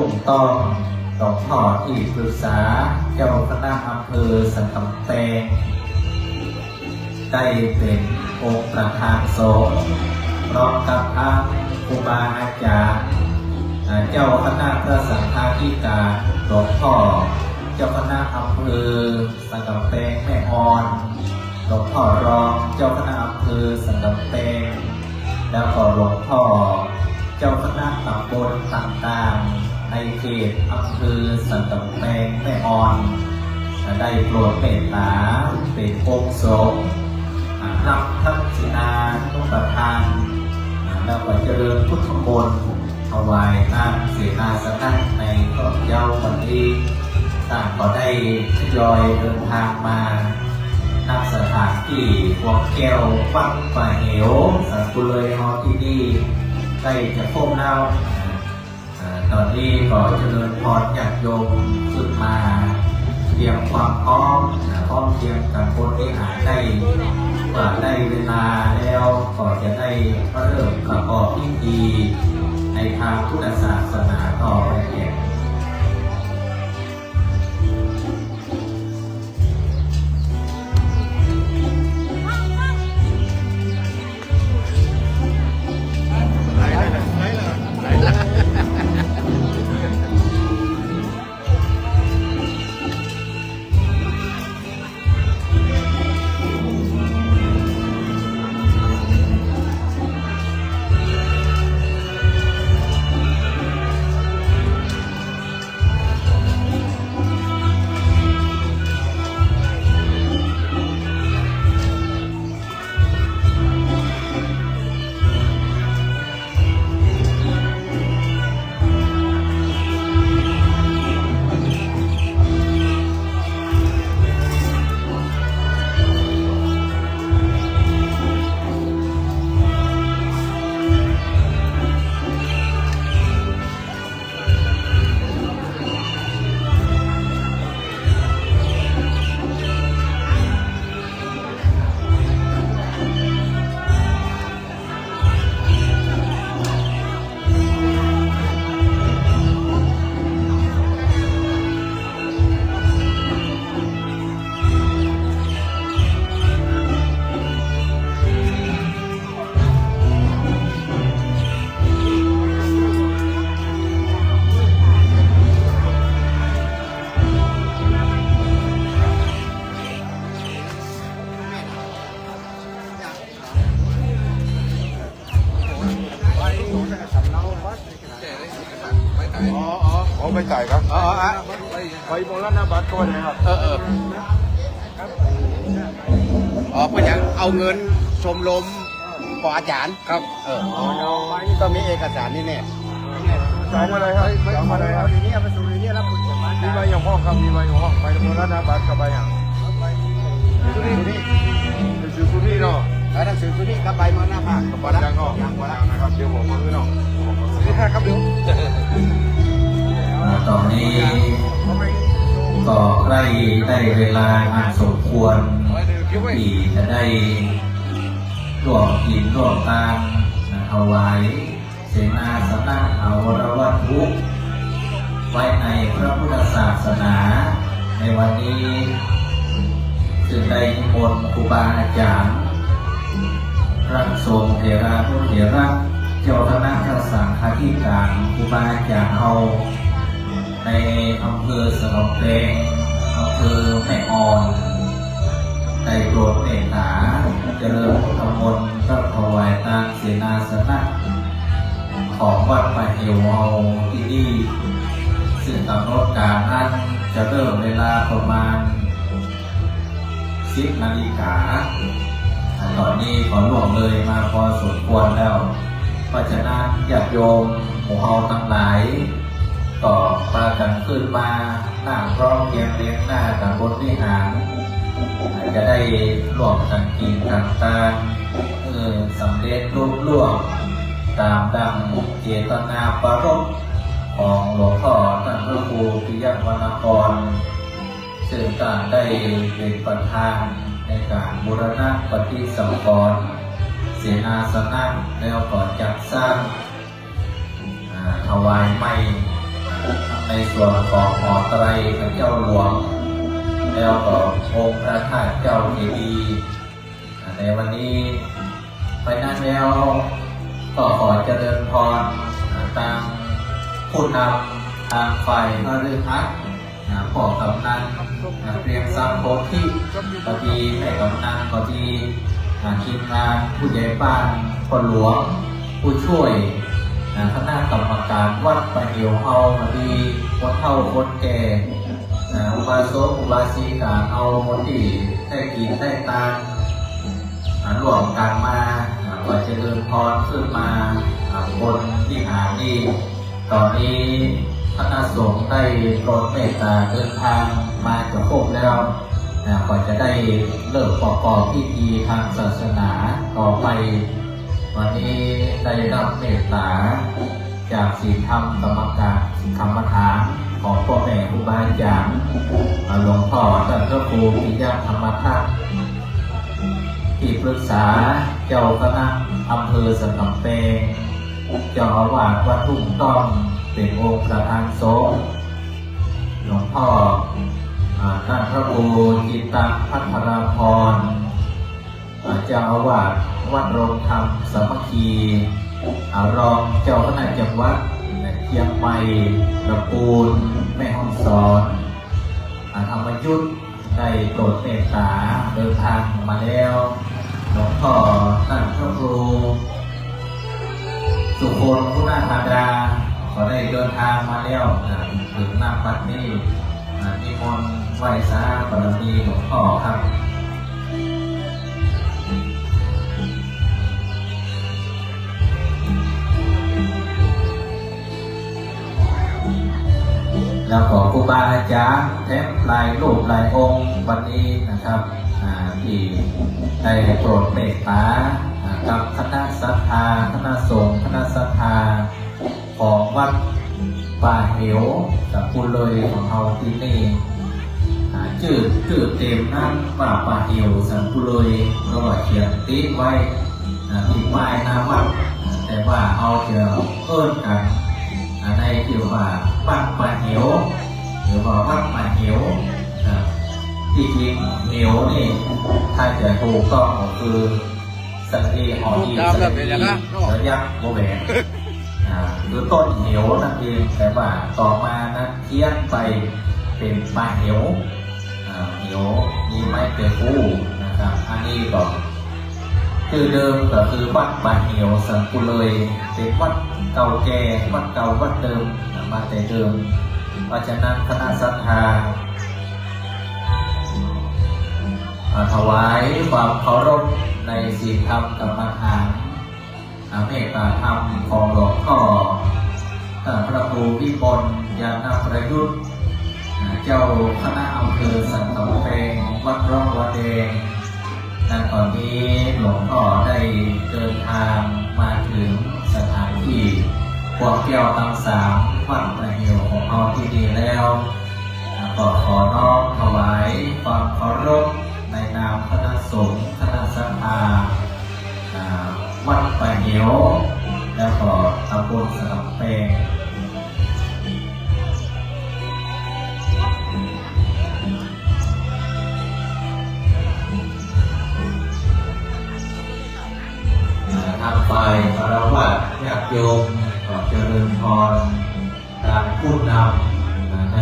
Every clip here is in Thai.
งต้องหลวงพ่อที่ปรึกษาเจ้าคณะอำเภอสันกำแพงได้เป็นองค์ประธานสงฆ์พร้อมกับทางครูบาอาจารย์เจ้าคณะพระสังฆาธิการหลวงพ่อเจ้าคณะอำเภอสันกำแพงแม่ออนหลวงพ่อรองเจ้าคณะอำเภอสันกำแพงแล้วก็หลวงพ่อเจ้าคณะตำบลต่างๆในเขตอำเภอสันกำแพงแม่ออนได้โปรดเมตตาเป็นองค์สงฆ์รับทักษิณานุปทานแล้วก็เจริญพุทธมนต์ถวายทานเสนาสนะในกรอบเย้าวันนี้ต่างก็ได้ทยอยเดินทางมาณสถานที่วังแก้ววัดป่าเหวสันกุเลยฮอที่นี่ใกล้จะพ้นแล้วตอนนี้ก็เจริญพรญาติโยมขึ้นมาเตรียมความพร้อมเตรียมกับบริหารได้เมื่อได้เวลาแล้วก็จะได้เริ่มประกอบพิธีในทางพุทธศาสนาต่อไปเองไม่จ่ายครับไปโบราณบัตรก่อนนะครับเป็นอย่างเอาเงินชมรมปออาจารย์ครับก็มีเอกสารนี่เนี่ยจ่ายมาเลยครับจ่ายมาเลยครับนี่เอาไปสู่นี่รับคุณมามีใบอย่างห้องครับมีใบอย่างห้องไปโบราณบัตรกับใบอย่างสุนี่เนาะแล้วหนังสือสุนี่กับใบมรณภาพกับบัตรยังเนาะนะครับเดี๋ยวผมมาคือเนาะนี่แค่ครับเดี๋ยวตอนนี้ก็ใกล้ได้เวลางานสมควรที่จะได้ร่วมกินร่วมทานถวายเสนาสนะเอาวรวัตถุไว้ในพระพุทธศาสนาในวันนี้จึงได้นิมนต์ครูบาอาจารย์พระสงฆ์เถระนุเถระเจ้าคณะพระสังฆาธิการครูบาอาจารย์เอาในอำเภอสนมเพลงอำเภอแม่ออนได้โปรดเมตตาเจริญพุทธมนต์พระถวายทานเสนาสนะของวัดป่าเหวเอาที่นี่ซึ่งกำหนดการนั้นจะเริ่มเวลาประมาณ10 นาฬิกาตอนนี้ขอล่วงเลยมาพอสมควรแล้วเพราะฉะนั้นญาติโยมหมู่เฮาทั้งหลายก็พากันขึ้นมาหน้าพร้อมเพียงเลี้ยงหน้ากับบนวิหารจะได้ร่วมกันกินกันตามสำเร็จรุ่ร่วงตามดังเจตนาปรารภของหลวงพ่อท่านพระครูปิยวรรณกรซึ่งท่านได้เป็นประธานในการบูรณะปฏิสังขรณ์เสนาสนะแล้วก็จัดสร้างถวายไม้ ในส่วนของหอไตรพระเจ้าหลวงแล้วก็องค์พระธาตุเจ้าเจดีย์ในวันนี้ไปนั้นแล้วก็ขอเจริญพรตามผู้นำทางฝ่ายนฤฮัตขอกำนันเตรียมสร้างโพธิก็ดีแม่กำนันก็ดีทีมงานผู้ใหญ่บ้านคนหลวงผู้ช่วยคณะกรรมการวัดประเหี่ยวเฮาก็ดีคนเฒ่าคนแก่อุบาสกอุบาสิกาเอาคนที่ได้กินได้ตามรวมกันมาก็จะเดินพรขึ้นมาบนที่หานี้ตอนนี้คณะสงฆ์ได้โปรดเมตตาเดินทางมาจะครบแล้วก็จะได้เลิกประกอบพิธีทางศาสนาต่อไปวันนี้ได้รับเมตตาจากศีลธรรมกรรมการกรรมฐานของพ่อแม่ครูบาอาจารย์หลวงพ่อท่านพระครูปิยธรรมทัตที่ปรึกษาเจ้าคณะอำเภอสันกำแพงเจ้าอาวาสวัดทุ่งต้อมเป็นองค์ประธานสงฆ์หลวงพ่อท่านพระครูจิตตังพัทราพรเจ้าอาวาสวัดโรงธรรมสามัคคีรองเจ้าคณะจังหวัดเชียงใหม่ลำพูนแม่ฮ่องสอนธรรมยุทธได้โปรดเมตตาเดินทางมาแล้วหลวงพ่อท่านพระครูสุพลคุณาธาดาก็ได้เดินทางมาแล้วถึงหน้าปัดนี้นิมนต์ไหว้สาบารมีหลวงพ่อครับแล้วขอครูบาอาจารย์แทบลายรูปลายองค์วันนี้นะครับที่ได้โปรดเมตตากับคณะศรัทธาคณะสงฆ์คณะศรัทธาของวัดป่าเหวกับคุณเลยของเราที่นี่ชื่อเต็มนั้นว่าป่าเหวสังคุเลยเราเขียนติดไว้ที่ป้ายหน้าวัดแต่ว่าเอาเดี๋ยวเอิ้นกันในที่ว่าวัดป่าเหวหรือว่าวัดป่าเหวที่จริงเหวนี่ถ้าจะถูกต้องก็คือสังเกตหอดีสังเกตระยะโมเบนคือต้นเหวนั่นเองแต่ว่าต่อมานั้นเทียนไปเป็นป่าเหวเหวมีไม้เตกู้นะครับอันนี้ก็คือเดิมก็คือวัดป่าเหวสังกุเลยเป็นวัดเก่าแก่วัดเก่าวัดเดิมมาแต่เดิมเพราะฉะนั้นคณะศรัทธาถวายความเคารพในศีลธรรมกรรมฐานเมตตาธรรมของหลวงพ่อพระครูวิมลยานประยุทธ์เจ้าคณะอำเภอสันกำแพงวัดร่องวัดแดงตอนนี้หลวงพ่อได้เดินทางมาถึงสถานที่พวกแก้วทั้งสามวัดประเหี่ยวของเราที่นี่แล้วก็ขอน้อมถวายความเคารพในนามคณะสงฆ์คณะศรัทธาวัดป่าเหวแล้วก็ตำบลสันกำแพงทางฝ่ายคารวะญาติโยมก็เจริญพรตามผู้นำใน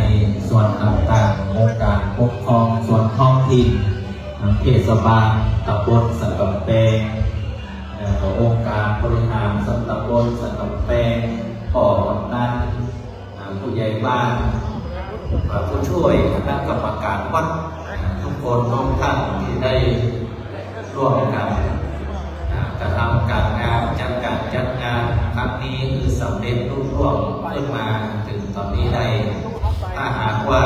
ส่วนต่างๆองค์การปกครองส่วนท้องถิ่นเทศบาลตำบลสันกำแพงองค์การบริหารส่วนตำบลสันกำแพงพ่อกำนันผู้ใหญ่บ้านผู้ช่วยคณะกรรมการวัดทุกคนทุกท่านที่ได้ร่วมกันกระทำการงานจัดงานครั้งนี้คือสำเร็จรุ่งเรืองขึ้นมาถึงตอนนี้ได้ถ้าหากว่า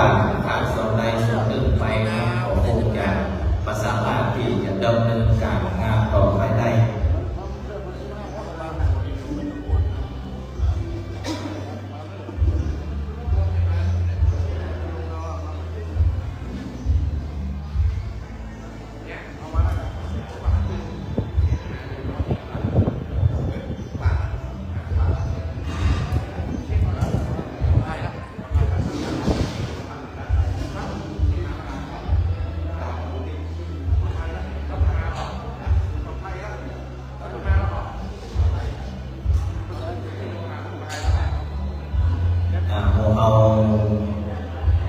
การส่วนใดส่วนหนึ่งไปนะก็คงจะประสามารถที่จะดำเนินการงานต่อไปได้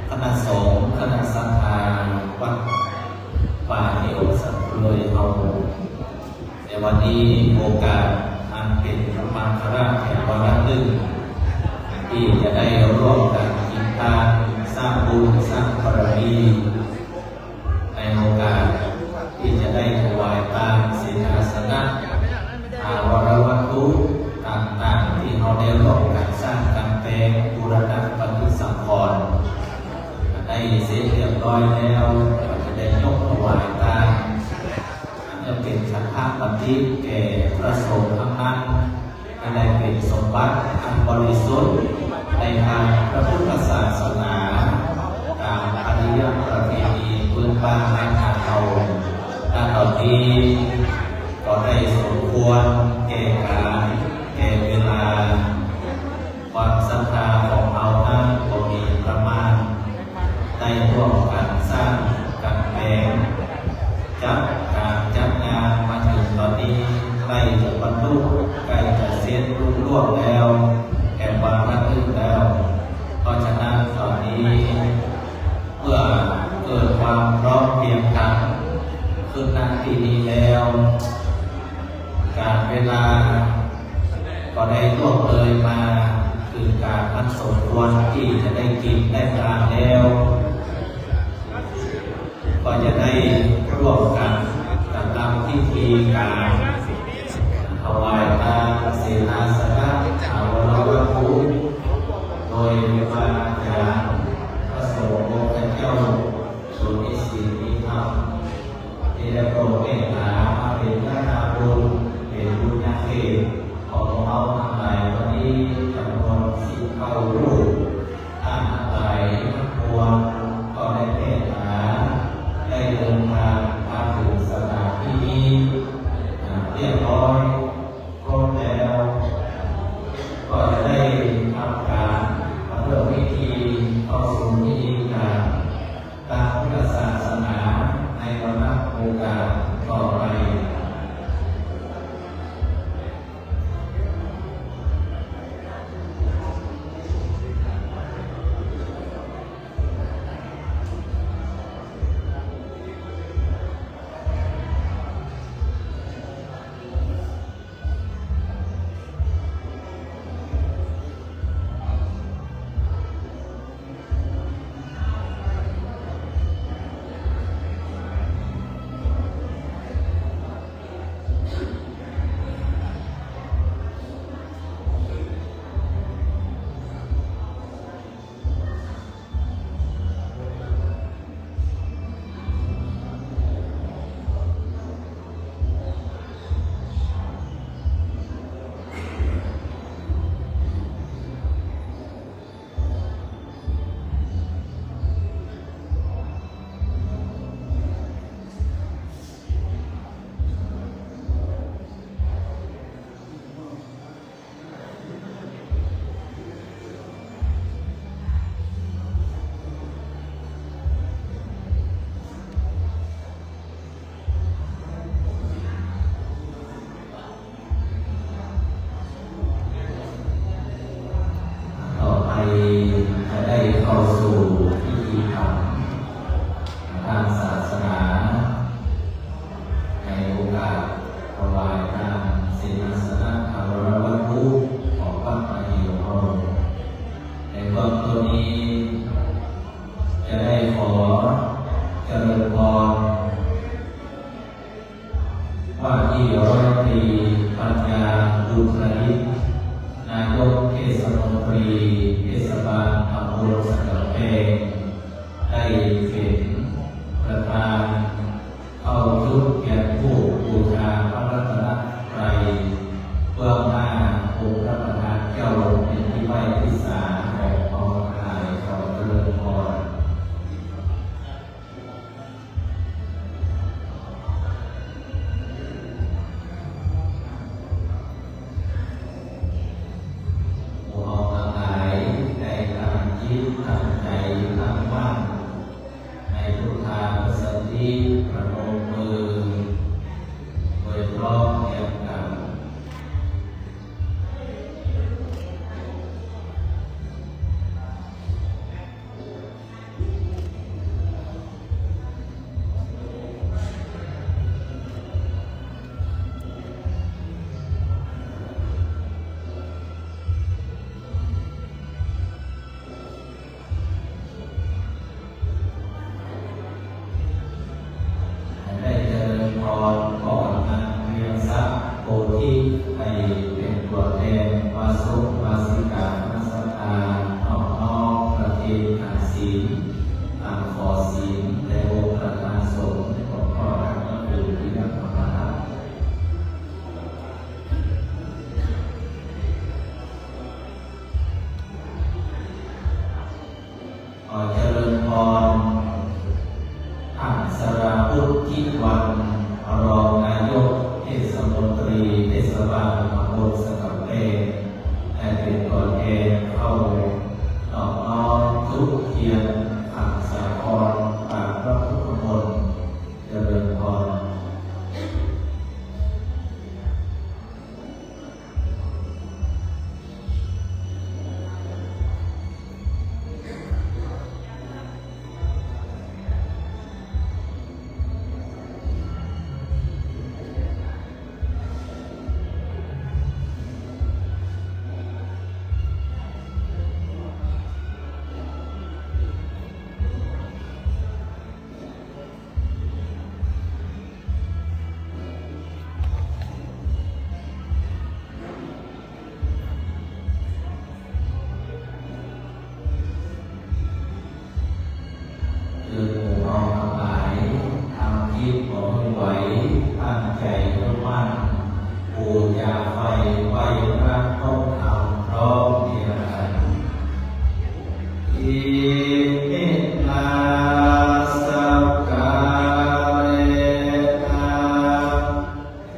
คณะสงฆ์คณะสังฆาวัดป่าเหวสัตว์เลยเอาในวันนี้โอกาสอันเป็นมังคลาแห่งวันละลึกที่จะได้ร่วมกันกินทานสร้างบุญสร้างบารมีในโอกาสที่จะได้ถวายทานศีลอาสนะอาวรวัตถุต่างๆที่เราได้ร่วมกันสร้างกำแพงบูรณะปฏิสังขรณ์ได้เสร็จเรียบร้อยแล้วก็จะได้ยกถวายทานจะเป็นฉันทะปฏิแก่พระสงฆ์ทั้งนั้นให้ได้เป็นสมบัติอันบริสุทธิ์ในทางพระพุทธศาสนาตามอริยประเพณีพื้นบ้านและทางเราณตอนนี้ก็ได้สมควรแก่การแก่เวลาความศรัทธาของเรานั้นก็มีประมาณได้ร่วมกันสร้างกันแปลงจัดการจัดงานมาถึงตอนนี้ใกล้จะบรรลุใกล้จะเสร็จรุ่งร่วงแล้วแห่งวันระลึกแล้ว เพราะฉะนั้นตอนนี้เมื่อเกิดความพร้อมเพรียงกันขึ้นณที่นี้แล้วการเวลาก็ได้ล่วงเลยมาคือการอันสมควรที่จะได้กินได้ทานแล้วก็จะได้ร่วมกันตามพิธีการถวายทานศีลอาสนะอาวรวัตถุโดยมีพระอาจารย์พระสงฆ์องค์เจ้าสุนิสีนิธรรมที่ได้โปรดเมตตามาเป็นพระนาบุญเป็นบุญญาเขตของเราทั้งหลายวันนี้จำนวน19 รูปท่านทั้งหลายทั้งปวงก็ได้เมตตาได้เดินทางมาถึงสถานที่นี้เรียบร้อยครบแล้วก็จะได้ทำการเริ่มพิธีเข้าสู่พิธีการตามพุทธศาสนาในวันนับโอกาสต่อไปจะได้เข้าสู่พิธีกรรมทางศาสนาในโอกาสถวายทานศีลอาสนะอาวรวัตถุของพระมเหโรในเบื้องต้นนี้จะได้ขอเจริญพรว่าที่ร้อยตรีปัญญาบุญประดิษฐ์นายกเทศมนตรีเทศบาลอำเภอสันกำแพงได้เป็นประธานเข้าชุดแก่ผู้บูชาพระรัตนตรัยเบื้องหน้าองค์พระประธานเจ้าเป็นที่ไหว้ที่ศาลของพระนายเขาเจริญพรหมู่เอาทั้งหลาย ศีลขอศีลในองค์ประธานสงฆ์ของพ่อท่านก็คือที่นักธรรมะเจริญพรอัศราพุทธิวันรองนายกเทศมนตรีเทศบาลตำบลสังกำแพงได้เป็นตัวแทนเข้าดอกน้อมทุกเทียนอักษรพรปากพระพุทธมนต์เจริญพรตั้งใจมั่นบูชาไฟไหว้พระต้องทำพร้อมเพรียงกันอิมินาสักการะ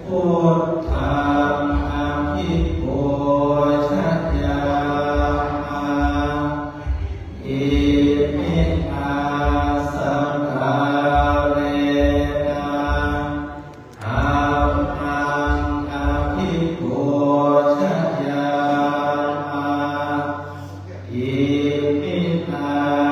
พุทธังอภิปูชยาอิมินาสักการะอิมินา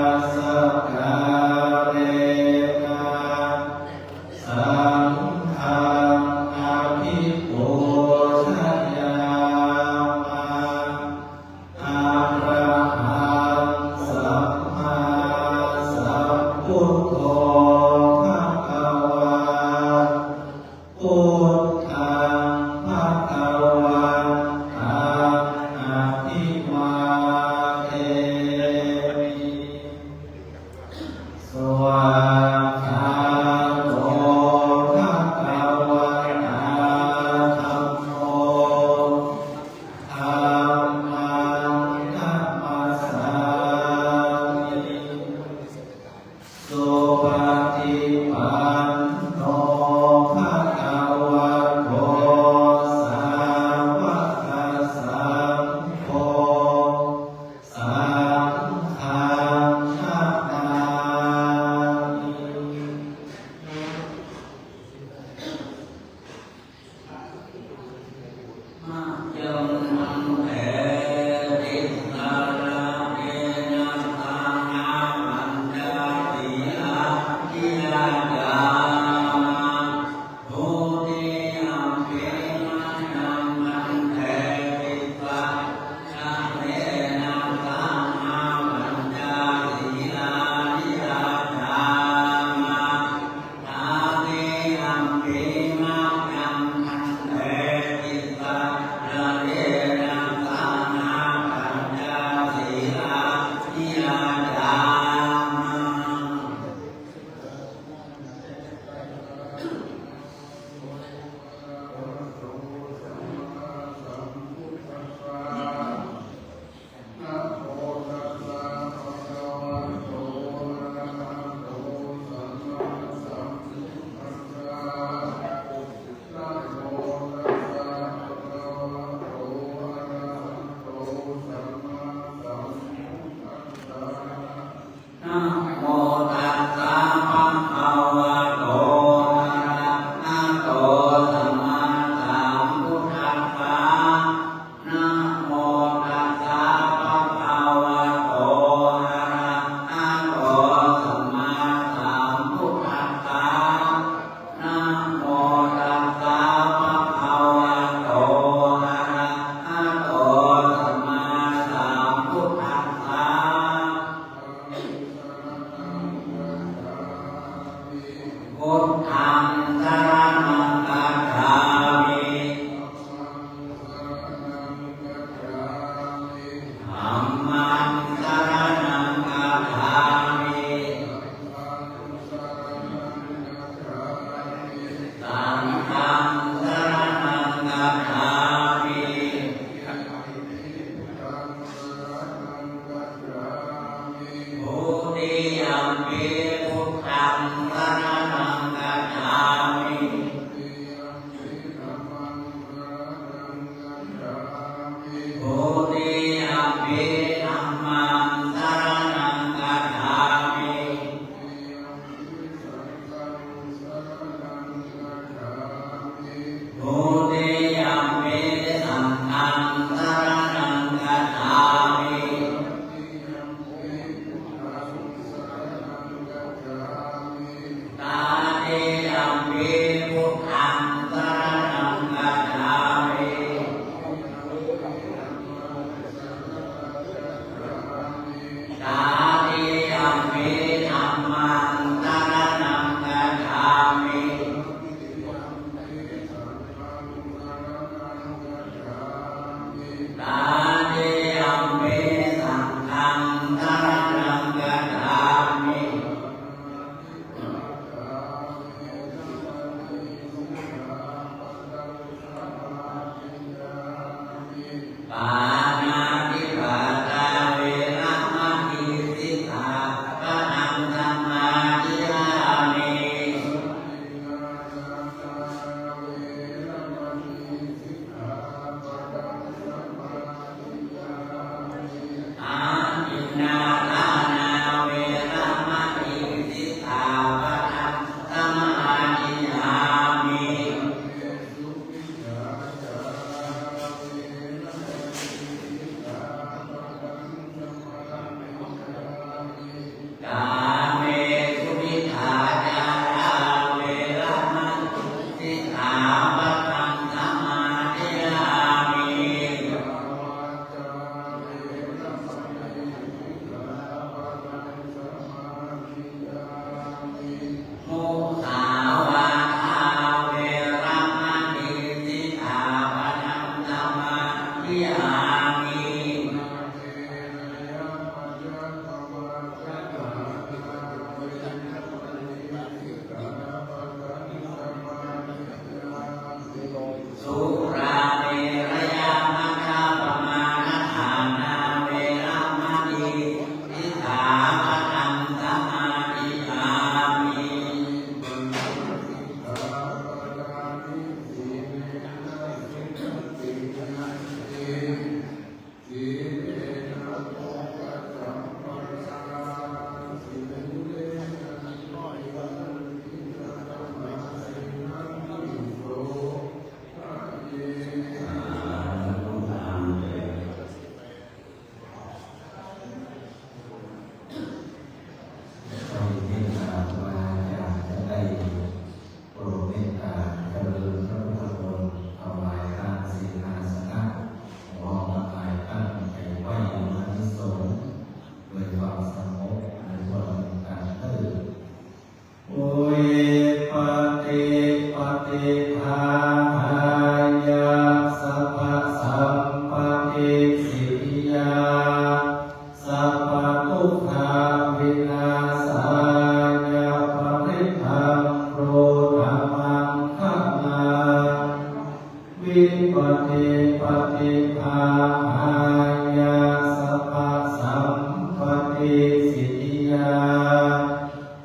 ติสิทธิยา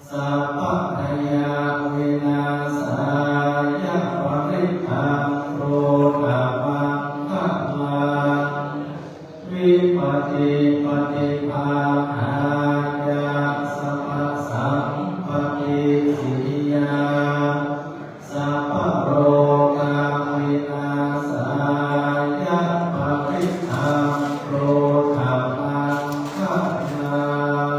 สัพพะยาวินาศายะปริทังโรธามังคะลาวิปติปฏิภาหายาสัพพะสัมปติสิทธิยาสัพพะโรกาวินาศายะปริทังโรธามังคะลา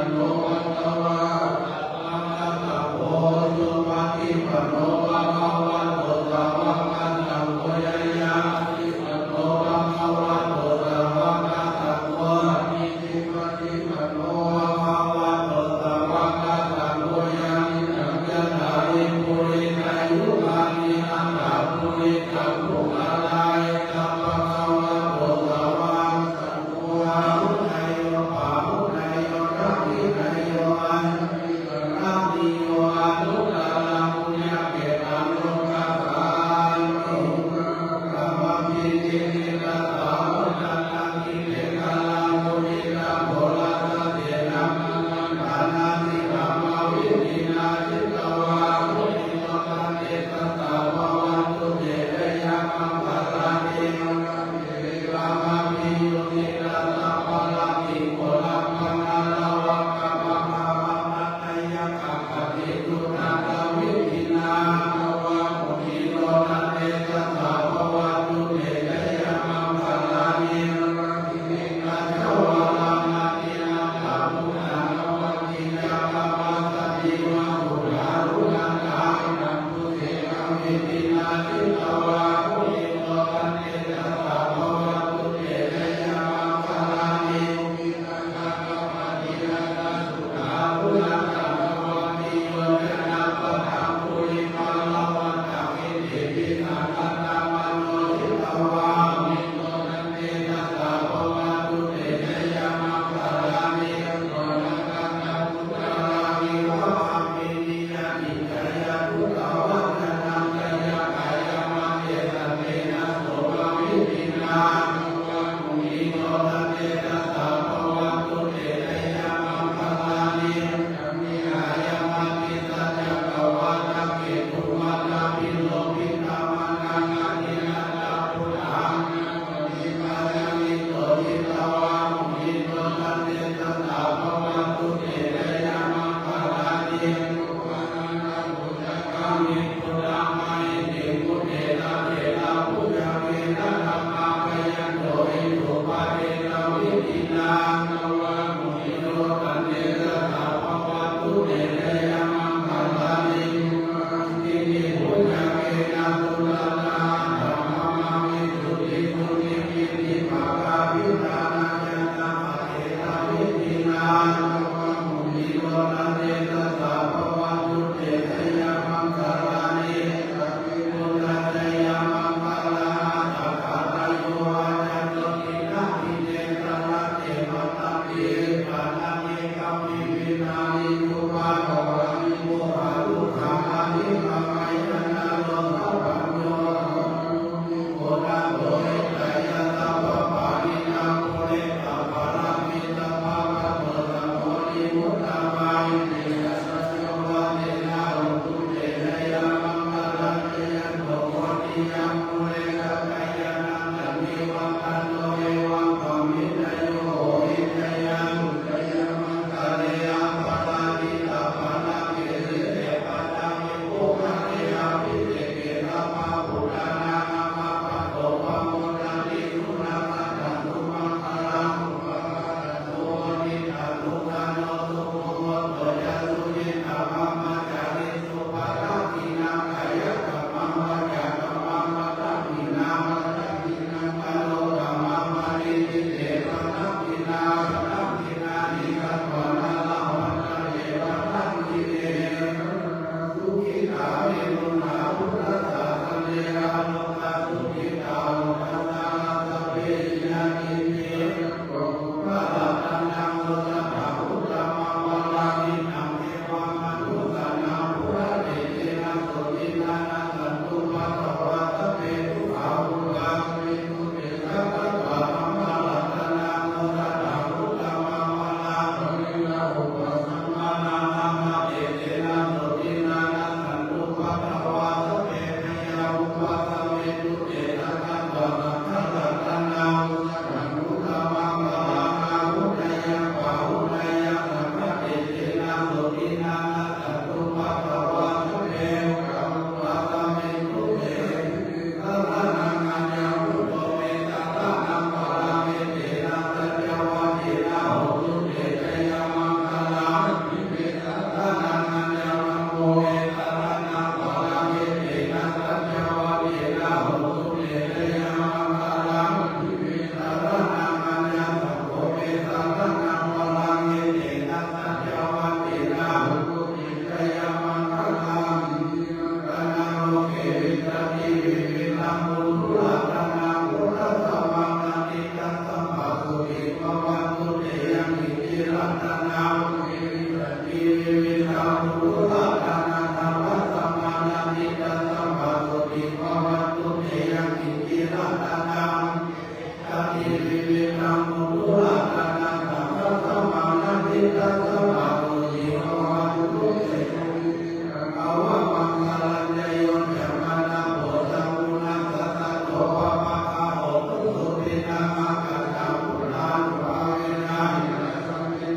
โนวัตตวาสัพพะสัพโพสุปฏิปันโนภะคะวะโตสาวกสังโฆยายาติปันโนภะคะวะโตสาวกสังโฆอิติปฏิปันโนภะคะวะโตสาวกสังโฆยามิสังฆทาริปุริสายุปานิอังคาปุริสังขุมาลายสัพพะคะวะโตสาวกสังโฆอาหุไนโยปาหุไนโยรักขิไน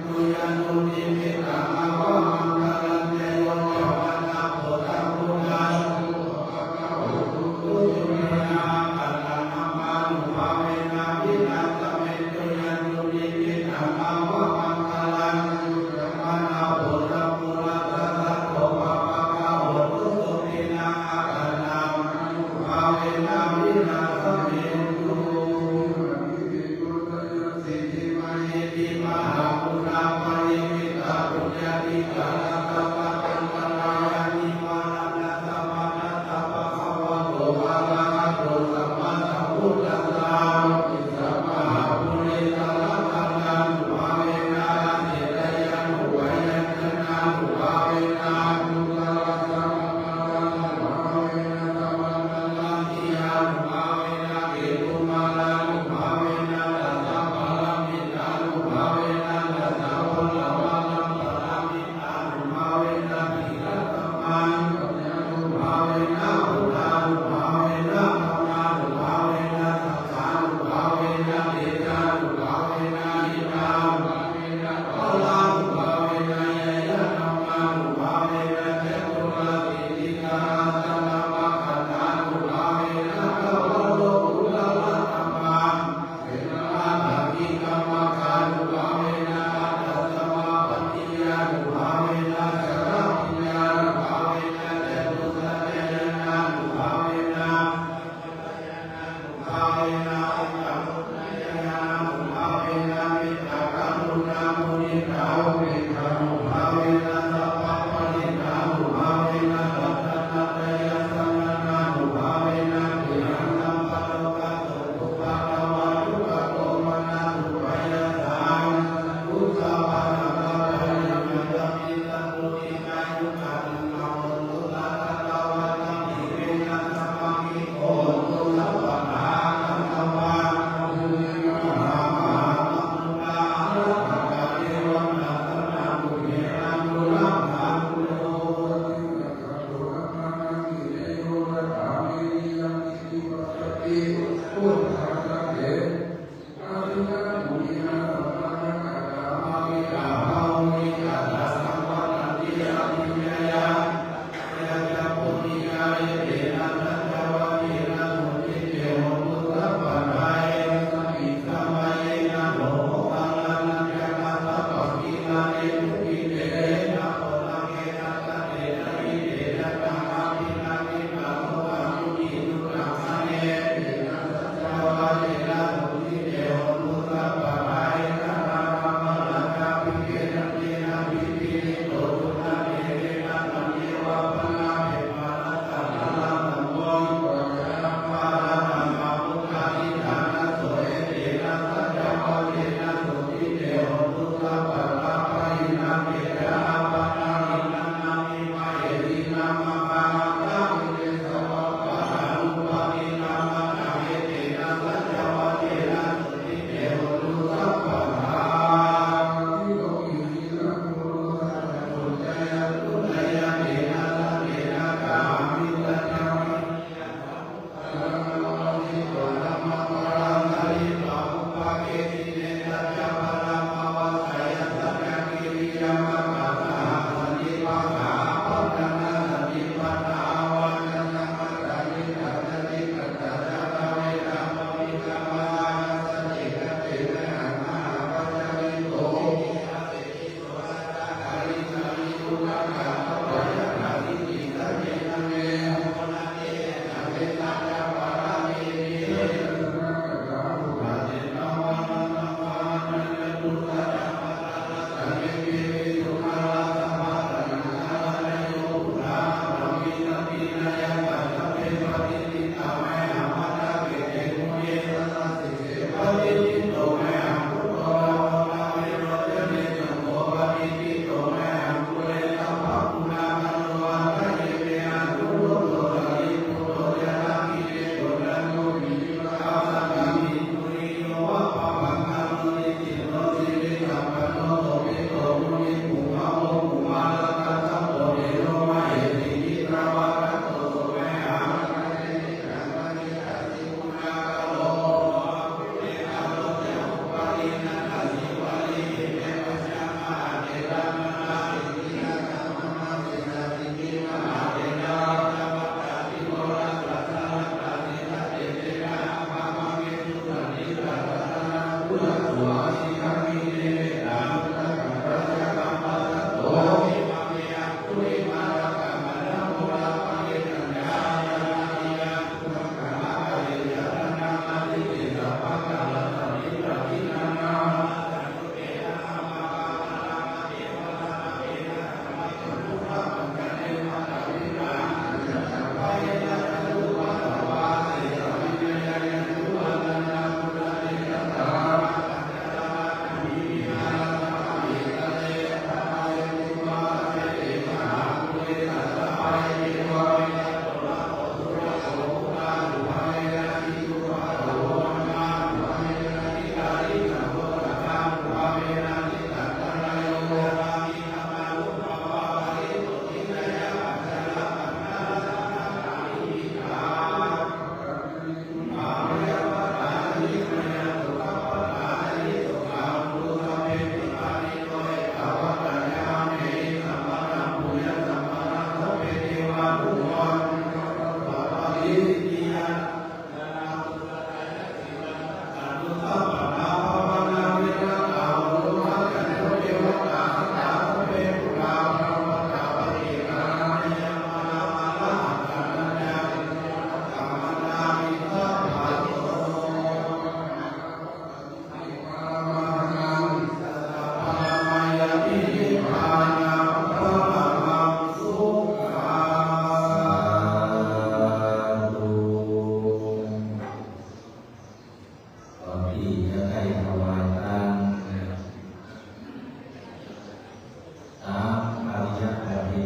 ตุยา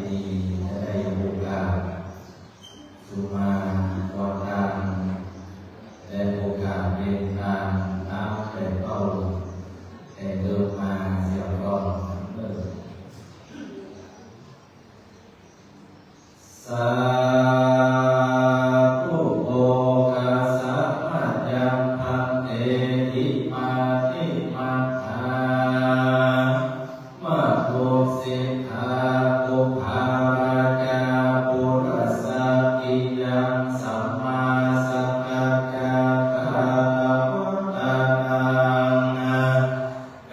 ดีๆจะได้โอกาสสุมาวันกันและโอกาสเป็นทางน้ำแต่เต้าแต่เดินมาเสียก่อนสาธุโอคาสัมมายังพันเตติมาติมาทามะโมสิกขาปุภาราจาปุรัสสะกิยังสัมมาสังฆัจจาคาวัตตานัง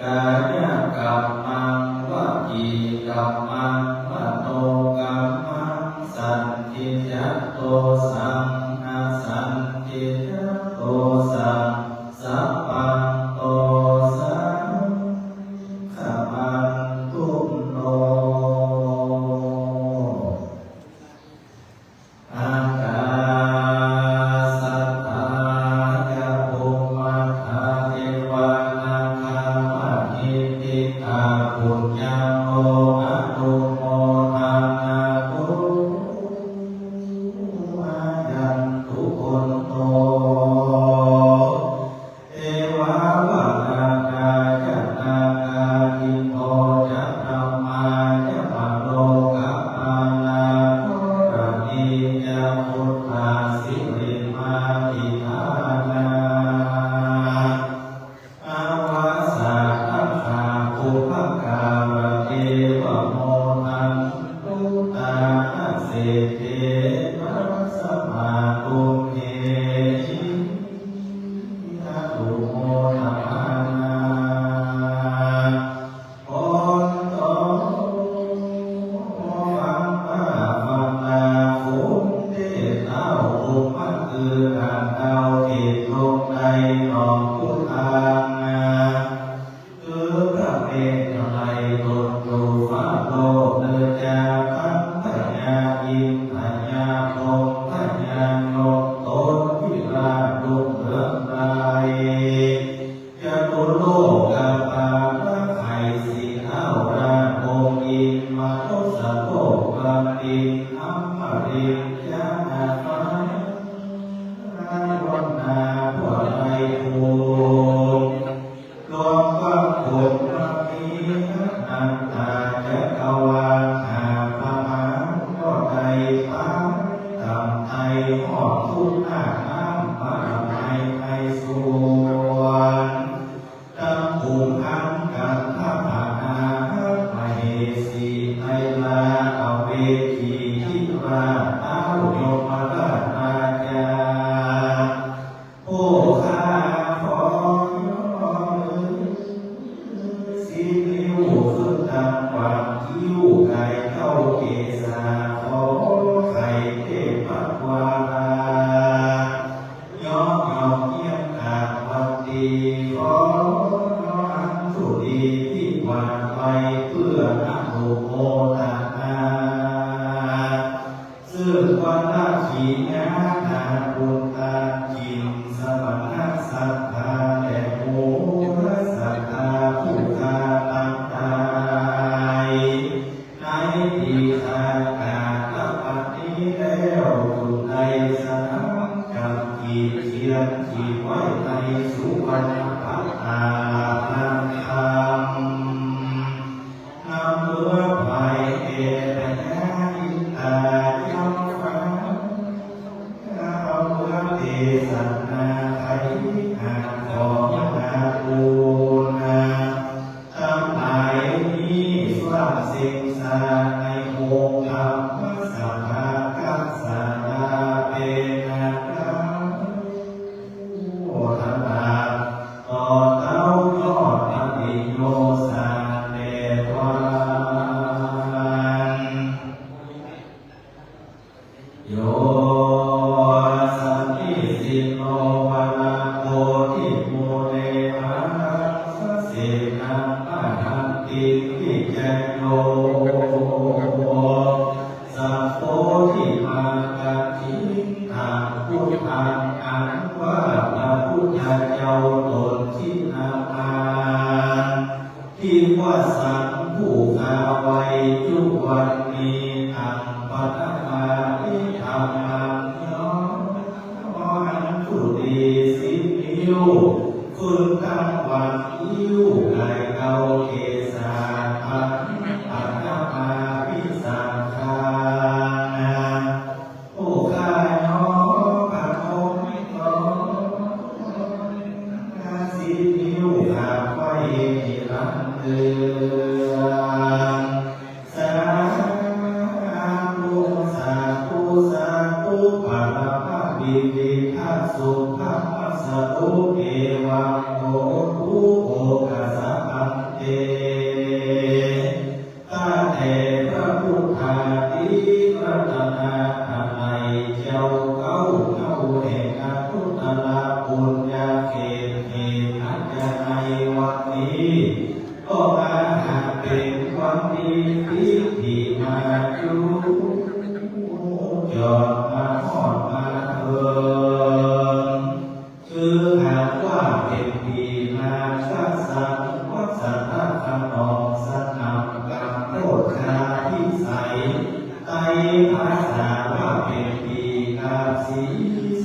กายกรรมังวจีกรรมังมโนกรรมังสันติยัตโตสังอาสันติยัตโตสังสัพพันโตสังขมันตุโนอากาสัทธายะภูมัทธาเทวานาคามหิติกาปุญญาโมอนุโมทานาปุมายันตุคนโตเอวาวะนาคาจะนาคาอิโมจะธรรมาจะมโลกัปปานาโนรานิจะพุทธาสิริมาติธานาอาวาสาทัพพาภูภกาวะเทวโมทันตุตาเสเทมัสสมาตุเกหิยะตุโมทัพพานาโอนโตฟังปะฟังนาภูมิเตเต้าภูมิมันคือการเต้าเก็บลงในหนองพุทธานาคือพระเมตตาไลตนดูฟ้าโลกเนื้อจาคันพญาอินพญาพรหมพญานกตนวิราชดุงเรืองไรจะตุโลกาปาพระไข่สีเท้าราโมอินมาทุสะโลกาติอัมมริยานาฟาราวันนาพวไทยภูรวมก็ขุนพระมีนันตาจะกวาหาพระมหาก็ไทยฟ้าตำไทยหอดทุกหน้าน้ำมาไทยไทยสวนตำภูมิอันกันทัพนาไมสีไทยลาเอาเวทีทิราเอาโยมราชนาจาผู้ข้าขอยอมสิริวขึ้นดังกว่าคิ้วไก่เข้าเกศาขอไข่เทพวาลายอมเยี่ยมขาดวันดีขออันสุดีที่หวานไปเพื่ออนุโมทนาซึ่งวันละขีญาณาบุญตาจินสวรรค์สัทธาและโมรสัทธาผู้คาตังตายในที่ทางการละปัจนี้แล้วอยู่ในสนามกับขีดเขียนขีดไว้ในสุวรรณภัตตานามธรรมนำเมื่อไปเอตยาอินตายอมฟังเอาเมื่อเทศนาไทยหาของนาบูนาทั้งหลายนี้สร้างสิ่งสร้างในองค์ธรรมสัมมากัสสนาเป็นนาโอทันตาต่อเต้ายอดปฏิโยสาเดวันโยสันติสิโนวะนาโตทิโมเนภะสเสนาปะหันติวิจโยสัพโพธิมากัจฉิทางพุทธังอันว่าพระพุทธเจ้าตนที่นามาที่ว่าสังผู้ข้าไว้ทุกวันนี้ ตมานิธรรมังน้อมอันผู้ดีสิบนิ้วคุณกำวันยิ้วไก่เกาเกษาพันปัตตมาพิสังฆานาโอ้กายน้อพระองค์น้อสิบนิ้วขาดไว้รันเดือสาธุสาธุสาธุภะละภะบิวิทัสสุภะมัสสะตุเอวังโตทุโอกัสสะพันเตข้าแต่พระพุทธาธิรัตนาธรรมัยเจ้าเก้าแห่งอนุตตรปุญญาเขตอัจฉริยวันนี้ก็มาหาเป็นวันดีที่มาจุยอดมาหอดมาเถิดคือหากว่าเป็นปีนาชัสสังวัฏสัทธะขนองสนามกรรมโลคาทิสัยไตรภาษาว่าเป็นปีกาศี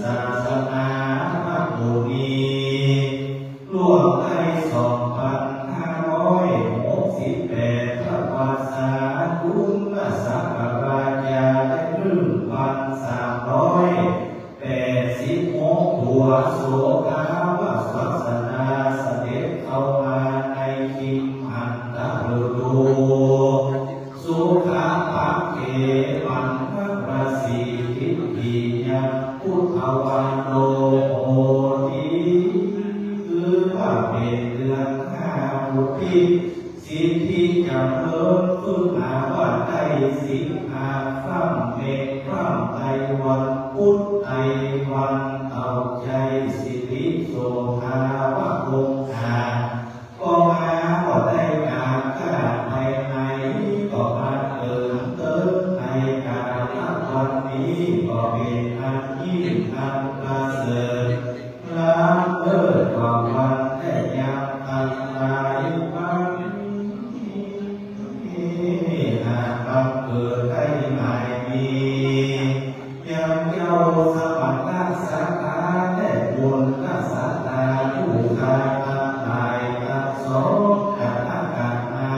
ศาสนาพระโมนีล่วงได้2,568 พระวาสากุลศักราชได้1,386 ตัวโสกาวาสสนาเสด็จเข้ามาในคิมหันตฤดูสุขาปักเกวันพระประสิทธิยังพุทธวันโลโหติคือว่าเป็นเดือน5 อุทิศสิทธิจำเริญขึ้นมาว่าได้สิงหาค่ำเมษค่ำไตรวันพุธไตรวันเอาใจสิริโสภาวะคงคาก็มาก็ได้การการภายในก็มาเติมในการละวันนี้ก็เป็นอันยิ่งอันประเสริฐล้ำเลิศกว่าวันและยังอันตรายวันหากบังเกิดได้ใหม่มียังเจ้าสวรรค์รักษาการและบุญรักษาตาผู้ทายทั้งหลายทั้งสองกันละกันมา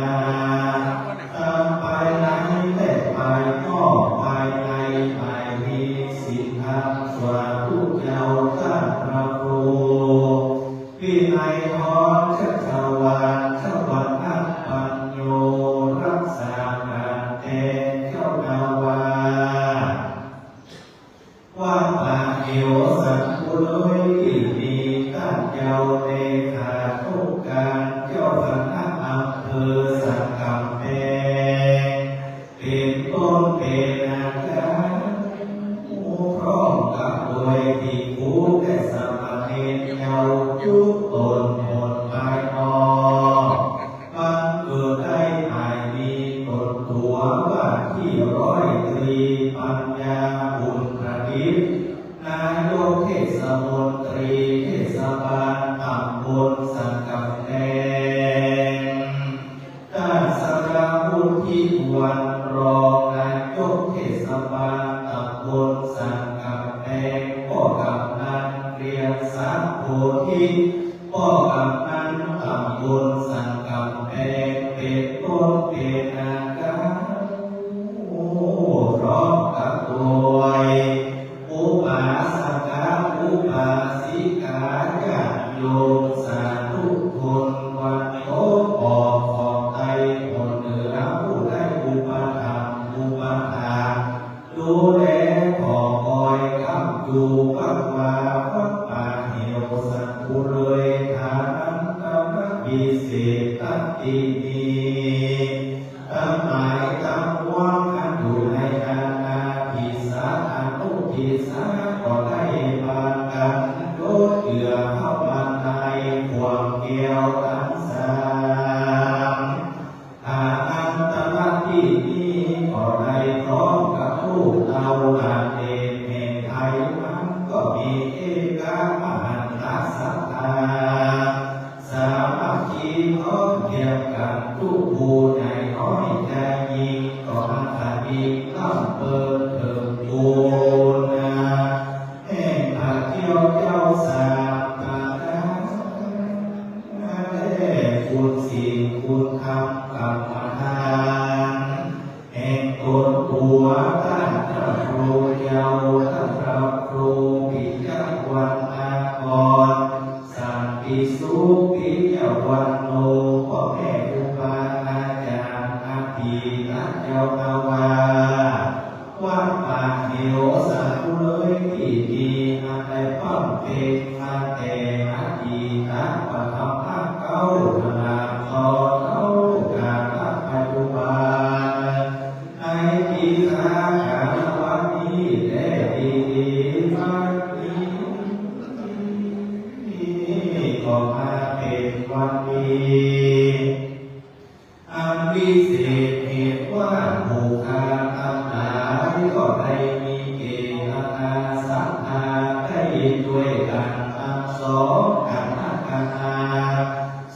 ตามภายในและภายนอกภายในไม่มีสิ่งทำส่วนผู้เจ้าท่านพระครูวินัยทรชัชวานชวันนักปัญโยรักษาการแทนเจ้านาวาว่าป่าเอวสันกุลอยที่มีท่านเจ้าเนขาทุกการเจ้าคณะอำเภอสังกำแพงเป็นต้นเป็นอาการผู้พร้อมกับโดยที่ผู้ได้สมณเณรเจ้าทุกตนหมดภายนอกบังเกิดได้หมายมีตนตัวว่าที่ร้อยตรีปัญญาบุญประดิษฐ์นายกเทศมนตรีเทศบาลตำบลสังกำแพงด้านสระบุธิวันรองนายกเทศบาลตำบลสังกำแพงพ่อกำนันเรียนสามโพธิพ่อกำนันตำบลสังกำแพงเป็นต้นเป็นอาการพร้อมกับตัวอุบาสกอุบาสิกาญาติโยมสาธุชนวันโอออกของไทยคนเหนือผู้ได้อุปถัมภ์อุปถากดูแลขอคอยคำจูพักวาพักป่าเหวสันกุเลยฐานันตมะวิเศษตัตตินีตั้งหมายตั้งว่างอันอยู่ในอาณาพิสาอนุพิสาก็ได้บานกันโดดเยื่อเข้ามาในความเกี่ยวทั้งสามอาอันตรที่นี้ก็ได้พร้อมกับลูกเราอาเดชเมไทยมันก็มีเอกามหันตสัทธาสามัคคีพร้อมเพียงกันทุกผู้ใหญ่น้อยใจยิ่งก็อันตรีล่ำเปิด จ้านาวาวัดป่าเหวสักเลยที่ดีอาได้ป้อมเป็นมาแต่อาดีนะปะทำพักเก้าขนาดพอเท่าการปัจจุบันในปีขาการวันนี้ได้ดีวันนี้ก็มาเป็นวันดีอันวิเศษเหตุว่าผู้ค้าทั้งหลายก็ได้มีเกณฑ์อาสัทธาได้ด้วยกันทั้งสองกันกันนา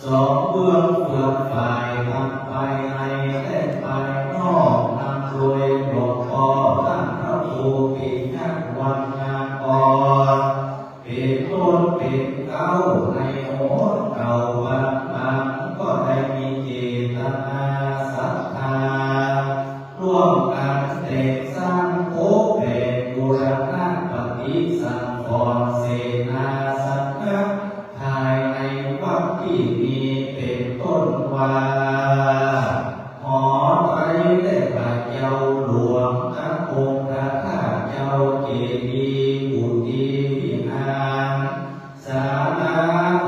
สองเบื้องเฟื่องฝ่ายทั้งภายในและภายนอกนำโดยหลวงพ่อท่านพระครูปิยวันงามกรเป็นต้นเป็นเก้าในโหนเก่าวันบังก็ได้มีเจตนาศรัทธาร่วมกันแต่งสร้างโภเพบูรณะปฏิสังขรณ์เสนาสนะภายในวัดที่มีเป็นต้นว่าหอไตรและพระเจ้าหลวงทั้งองค์พระธาตุเจ้าเจดีย์กุฏิวิหารศาลา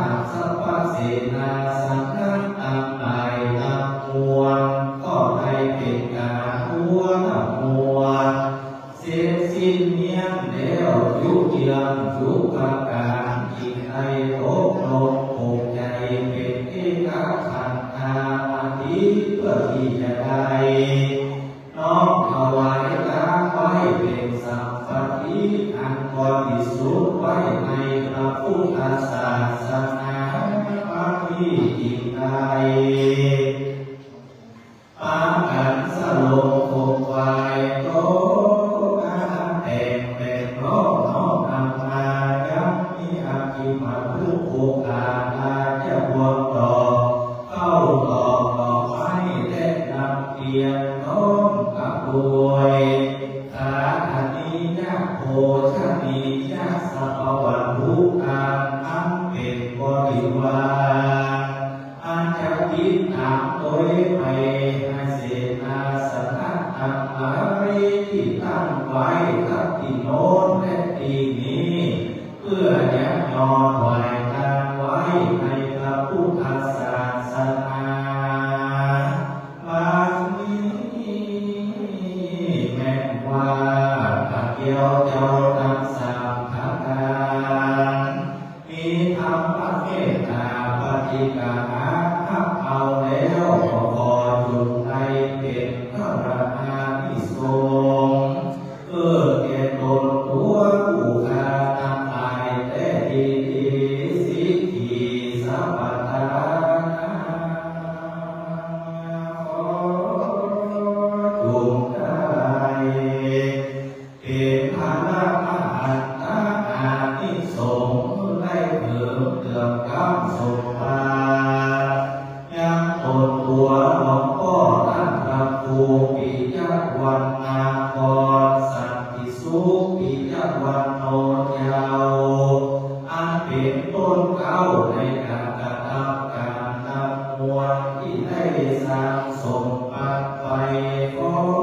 ธรรมสัพพเสนาสนะอันใดทั้งมวลก็ได้เป็นการทั่วทั้งมวลเสร็จสิ้นเนียมแล้วยุเยียมยุประการจิตให้ตกลงปกใจเป็นเอกขันธาอาทิเพื่อที่จะได้น้อมถวายตาไว้เป็นสัมปติอันบริสุทธิ์ไว้ในพระพุทธศาสนาพระที่จิตใดปากันสโลคงไว้โตการแต่งเป็นร้องน้อมนำมายับมีอาคิมาลูกโอกาอาจะบวงดอกเข้าดอกดอกไม้และนำเทียนน้อมกับโดยขาธนิยะโภชนียะสัพวันทุกการอันเป็นบริวารอันจะคิดตามโดยไปให้เสนาสนะทั้งหลายที่ตั้งไว้ทั้งที่โน้นและที่นี้เพื่อยักยอถวายทานไว้ในพระพุทธศาสนาบัดนี้แม้ว่าพระเกี่ยวเจ้าทั้งสามประการมีธรรมเมตตาปฏิกาหักเอาแล้วขอจุดให้เป็นพระราชนิสงฆ์แก่ตนตัวผู้ค้าทั้งหลายแต่ดีสิทธิสัพพทาจุงได้เป็นภาระมหันตอานิสงส์ได้เพิ่มเติมกำสมบัติยังตนตัวหลวงพ่อท่านพระครูปิยวันงามกรสันติสุขปิยวันโนยาวอันเป็นต้นเก้าในการกระทำการนำมวลที่ได้สร้างสมบัติไปของ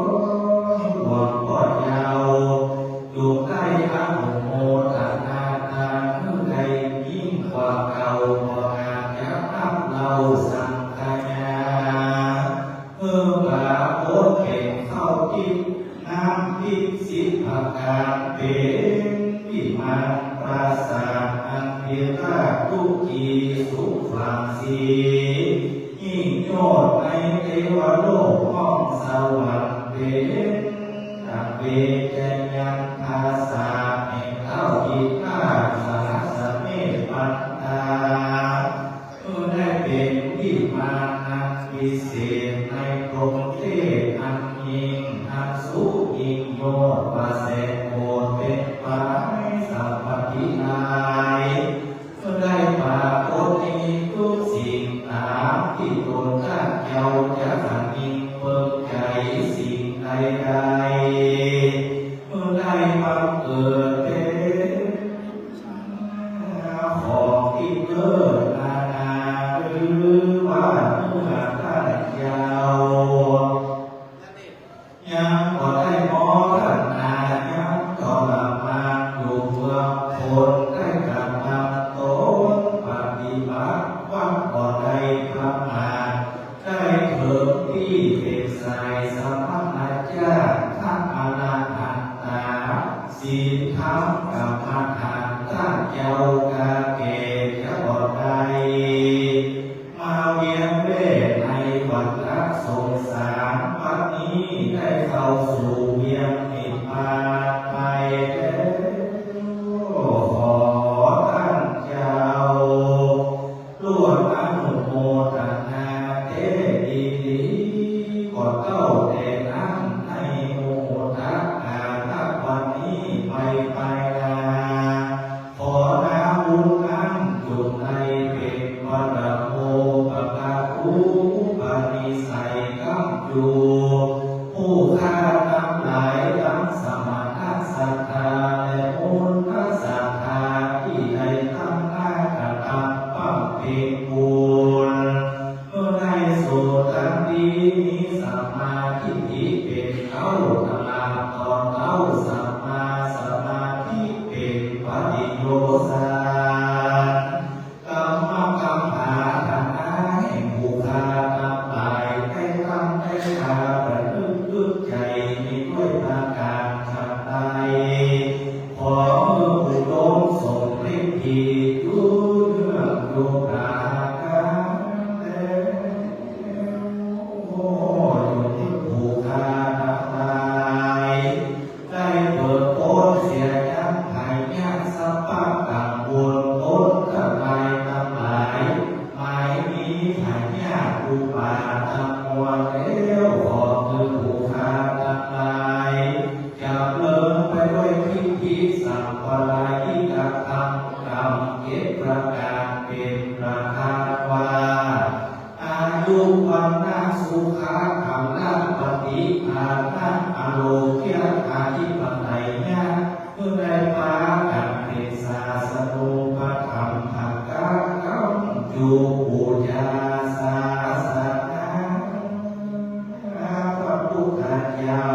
หลวงพ่อยาวอยู่ใกล้อนุโมทนาทานใดยิ่งกว่าเก่าบ่อาจจะทำเราสังขยาเมื่อบาโพธิ์เป็นเข้าทิพย์น้ำทิพย์สิบประการเป็นวิมานปราสาทอันเพียรราชทุกทีสุขฝังสียิ่งยอดในเทวโลกห้องสวรรค์เป็นดังเวจยันภาษาแห่งเท้าอิทธาสาสเมปัตตาได้เป็นวิมานอันวิเศษในกรมเทพอันยิ่งอันสูงยิ่งยอดประเสริฐโอษเป็นปายสัพพทินายได้ปรากฏในทุกสิ่งตามที่ตนข้าเจ้าจะสังยิ่งเปิดใจสิ่งใดเมื่อได้บังเกิดเป็นของที่เกิดนานาหรือว่าเมื่อข้าเจ้า าสู่เวียงนิพพานไปแล้วขอท่านเจ้าร่วมอนุโมทนาเทดีขอเจ้าแต่นั่งในโมทักอาทักวันนี้ไปนาขอน้ำบุญนั้นจุดในเป็นวัดโมปะกาภูปานิสัยกัมจูผู้ข้าทั้งหลายทั้งสมณะศรัทธาและมุนศรัทธาที่ได้ตั้งหน้ากระทำปั้มเพ็ญบุญเมื่อได้สู่ทันทีมีสัมมาทิฏฐิเป็นเขาตลาดตอนเขาสัมมาสมาธิเป็นปฏิโยสากรรมกรรมหาธนาแห่งผู้ข้าทั้งหลายได้ทำได้ทาประพฤติยุติใจมีด้วยประการฉันใดขอมือผู้ลงส่งเล็กทีดูเรื่องโยราการแล้วโอ้อยู่ที่ผู้ข้าทั้งหลายได้เปิดโพสเสียยังหายยากสะปักกังวลต้นกระไรทั้งหลายหมายมีหายยากอุปาทั้งมวลแล้วขอมือผู้ข้าทั้งหลายจะเลินไปด้วยทิฏฐิสัมปรายกธรรมกรรมเกตประการเป็นประธานว่าอายุวันนาสุขาขังนาปฏิอานังอโลเกียอาทิปันไตญาเมื่อได้พากันเป็นศาสนูปธรรมหักกะกัมจูบูชาศาสนาพระพุทธเจ้า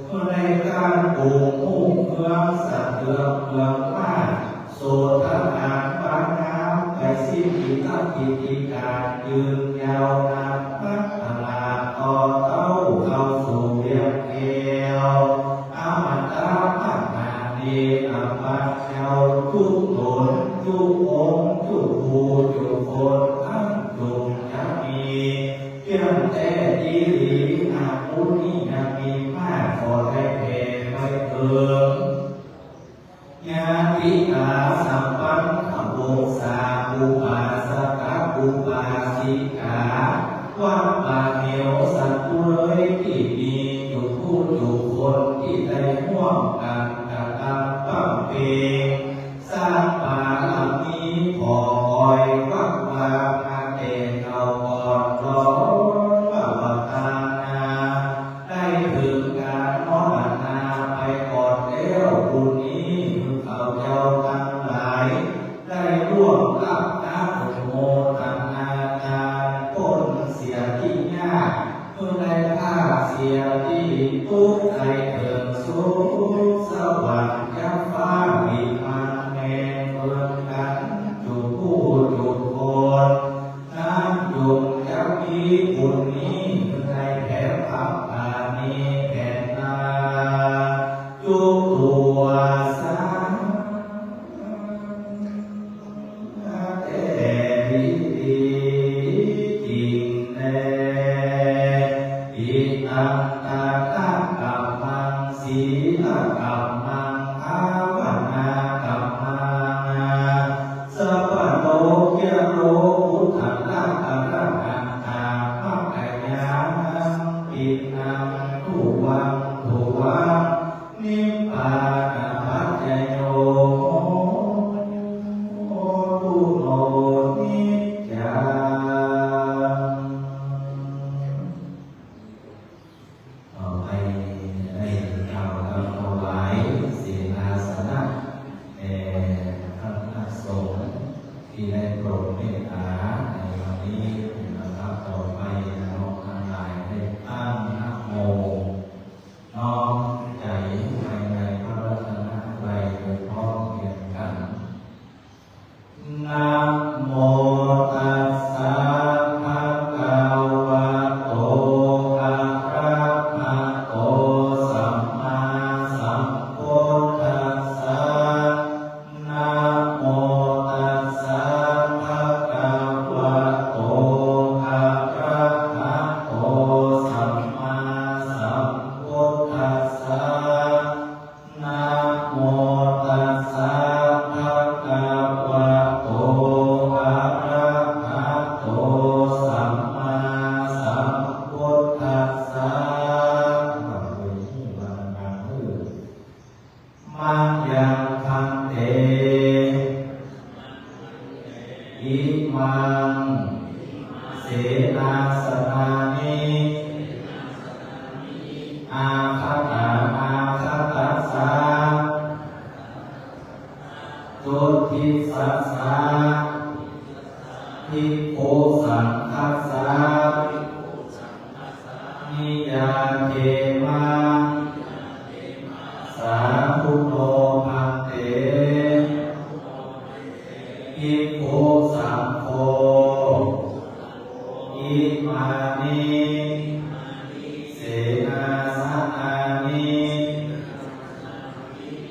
เมื่อได้การปลูกมุ่งเมืองสะเทือนเมืองมาโสดทานปานน้ำไปสิ้นกิจกิจการยืนยาวนานพัฒนาต่อเต้าเข้าสู่เรียงเอวอามันตาพัฒนาเนอาปัจเจ้าทุกตนทุกองค์ทุกผู้ทุกคนทั้งจงจะมีเพียงแต่ดีหลีอามุนีจะมีมากขอได้แผ่ไปเถิดญาติอาสัมปันธโมสาอุปาสกะอุปาสิกาวัดป่าเหวสัตว์ผู้เลยที่มีอยู่ผู้อยู่คนที่ได้ร่วมกันกระทำปั้มเพลงสร้างป่าเหล่านี้ขอคอยวัดวาอาเตเราก่อนร้องว่าวัฒนาได้ถึงการน้อมนาไปก่อนแล้วบุญนี้เขาเจ้าทั้งหลายได้ร่วมรับน้ำโมทนาทานพ้นเสียที่ยากเมื่อได้ผ้าเสียที่ทุกข์ใจเถิดสูงสวรรค์ยักฟ้าวิมานแม่เมืองกันจุผู้จุคนน้ำจุจะมีบุญนี้ในแผ่พับอานีแผ่นนาจุตัวสาจริงแน่อิตังตาตังกัมมังสีลกัมมังภาวนากัมมังสัพพะโลกยโลพุทธังละอะระหังตาภะกายานังปินังทุวังทุวังนิพพานะปัจจโยตุโนนิจจัง อาคาถาอาคาตัสสะตุทิสัสสะภิกขุสังคัสสะนิยาเทมาสาธุโนภันเตภิกขุสังโฆอิมานิเสนาสนานิ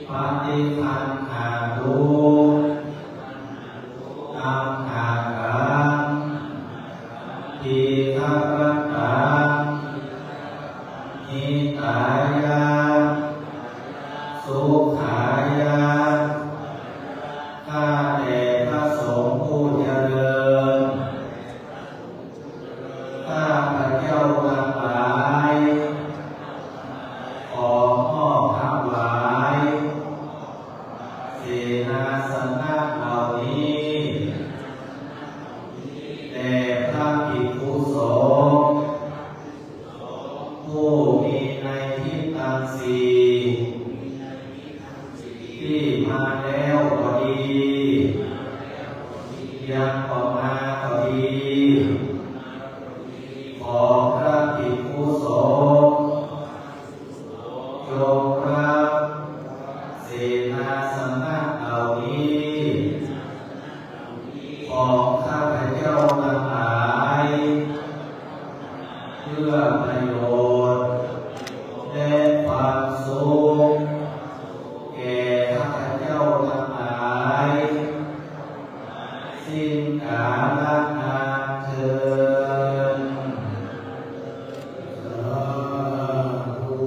ปฏิคันหาตุอัมหากังทีฆะรัตตังหิตายะสุขายะข้าแต่พระสงฆ์ผู้เจริญข้าพระเจ้าทั้งหลายขอมอบถวายเสนาสนะเหล่านี้แด่พระภิกขุสงฆ์ผู้มีในทิฏฐังสีที่มาแล้วก็ดียังต่อมาก็ดีขอพระภิกขุสงฆ์จงรับเสนาสนะเหล่านี้ของข้าพเจ้าทั้งหลายเพื่อประโยชน์และความสุขแก่ข้าพเจ้าทั้งหลายสิ้นกาลนานเทอญสาธุ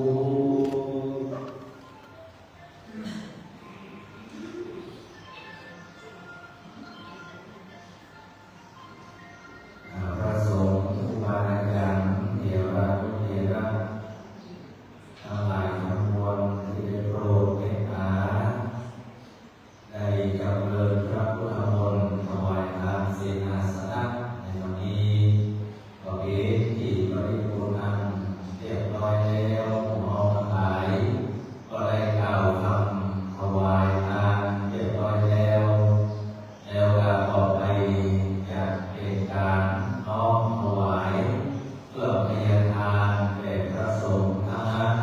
พระสงฆ์ครูบาอาจารย์เถระลูกเถระทั้งหลายทั้งมวลที่ได้โปรดเมตตาได้จำเริญพระพุทธมนต์ถวายทานเสนาสนะในวันนี้ก็เป็นที่บริบูรณ์เรียบร้อยแล้วหมู่เราทั้งหลายก็ได้กล่าวคำถวายทานเรียบร้อยแล้วก็ต่อไปจะเป็นการน้อมถวายเพื่อพยาทานแด่พระสงฆ์ทั้งนั้น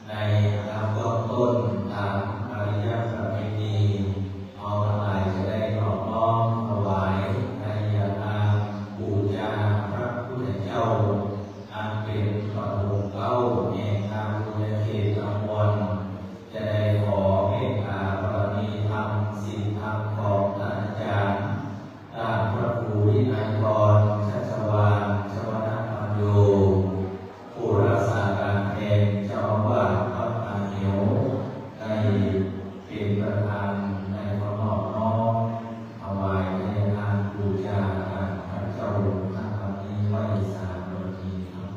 ในลำดับต้นตามอริยประเพณีเอาทั้งหลายจะได้น้อมถวายพยาทานบูชาพระพุทธเจ้าอันเป็นพระองค์เก้าแห่งทางบุญเขตอมรจะได้ขอเมตตาบารมีธรรมศีลธรรมของท่านอาจารย์ด้านพระครูวินัยกรชัชวาลชวนาปัญโยผู้รักษาการแทนเจ้าอาวาสวัดป่าเหวได้เป็นประธานในความนอบน้อมถวายในทานบูชาพระเจ้าท่านวันนี้ไว้สามวันนี้ครับ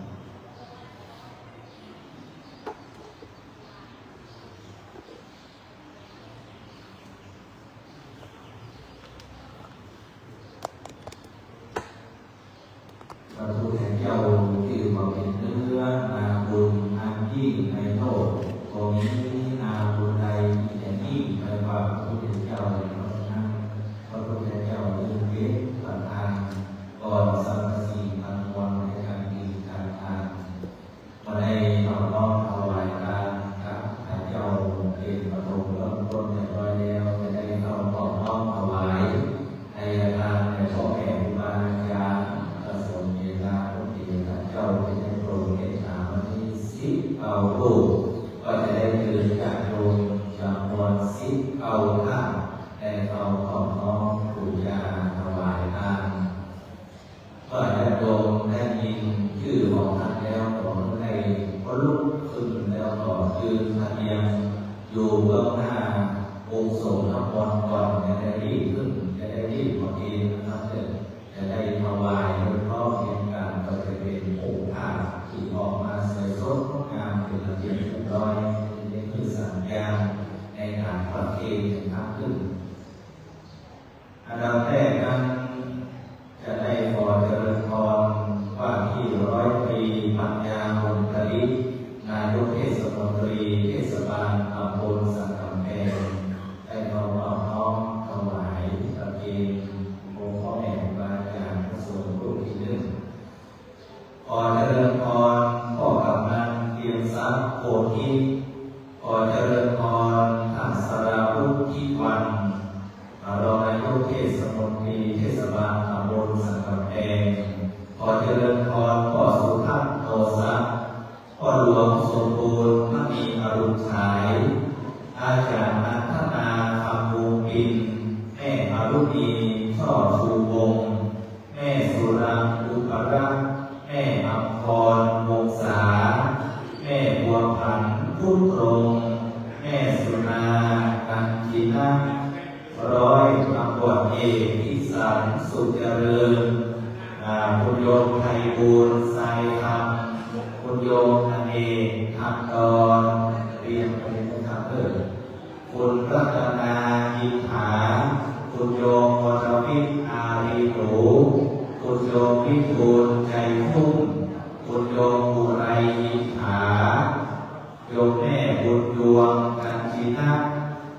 พระพุทธเจ้าคือบอกเป็นเนื้อนาบุญนายิ่งในโลกตรงนี้นาบุญใดที่จะยิ่งไปกว่าพระพุทธเจ้าเพราะฉะนั้นพระพุทธเจ้าจึงเป็นประธานก่อนสรรพสิ่งทั้งมวลในการดีการทานมาได้น้อมถวายทานกับพระเจ้าเป็นประธมเริ่มต้นเรียบร้อยแล้วจะได้เข้าน้อมถวายให้ทานในพ่อแม่ครูบาอาจารย์พระสงฆ์เวลาพระเจ้าจะได้โปรดเมตตาวันที่10เอาลูกก็จะได้เกิดจากโยมจำนวน10เอาท่านได้เข้าน้อมบูชาถวายทานก็จะโยมได้ยินชื่อของท่านแล้วก็ได้ก็ลุกขึ้นแล้วก็ยืนทะเบียนอยู่เบื้องหน้าองค์สงฆ์ทั้งหมดก่อนจะได้รีบขึ้นจะได้รีบมาเองนะครับจะได้ถวายโดยเพราะเป็นการปฏิบัติองค์ผ้าที่ออกมาสวยสดงดงามเป็นระเบียบเรียบร้อยนี่คือสัญญาณในการประเคนทางขึ้นอันดับแรกนั้นจะได้ขอเจริญพรว่าที่100 ปีปัญญาบุญกลินายก ธิขอเจริญพรท่านสราวุฒิวันรองนายกเทศมนตรีเทศบาลตำบลสันกำแพงขอเจริญพรพ่อสุทัศน์โตทรัพย์พ่อหลวงสมบูรณ์มณีอรุณฉายอาจารย์นันทนาคำมูปินแม่อรุณีช่อชูวงศ์แม่สุรังอุปรักษ์แม่อัมพรวงศาแม่บัวพันธ์พุทธรงค์แม่สุนากันจีนักร้อยตำรวจเอกพิสารสุขเจริญคุณโยมไทยบูรณ์ไซธรรมคุณโยมอเนกธรรมกรเรียนเป็นนะครับคุณรัตนายินถาคุณโยมวรวิทย์อารีหนูคุณโยมพิบูลใจพุ่มคุณโยมอุไรยินถาโยมแม่บุญดวงกันจีนัก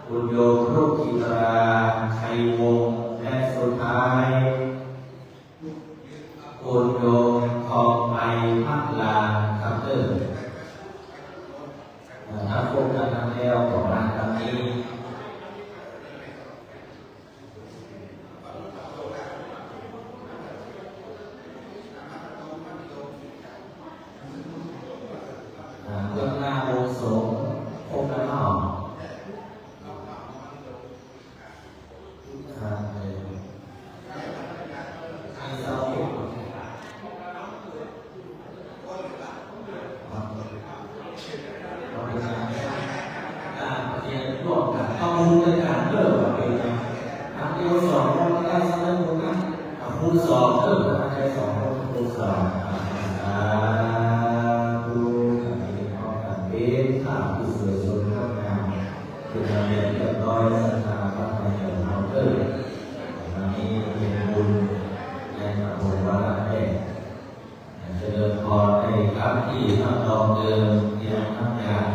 คุณโยมรุ่งจิตราชัยวงศ์และสุดท้ายคุณโยมทองไม้พักลาครับถ้าพบกันแล้วของร้านตรงนี้เรื่องหน้าโอสงพบกันหรอข้อมูลในการเลิกแบบนี้นะทางที่สองคนได้สำเร็จผลนะคูณสองเลิกมาใช้สองคูณสองดูกันที่ข้อการเป็นข้าวที่สวยสดงดงามคือการเรียนเรียบร้อยและศรัทธาพระธรรมอย่างเราเลิกวันนี้เป็นบุญในพระองค์วาระแรกจะเดินพรในครับที่ทำลองเดิมที่ทำงาน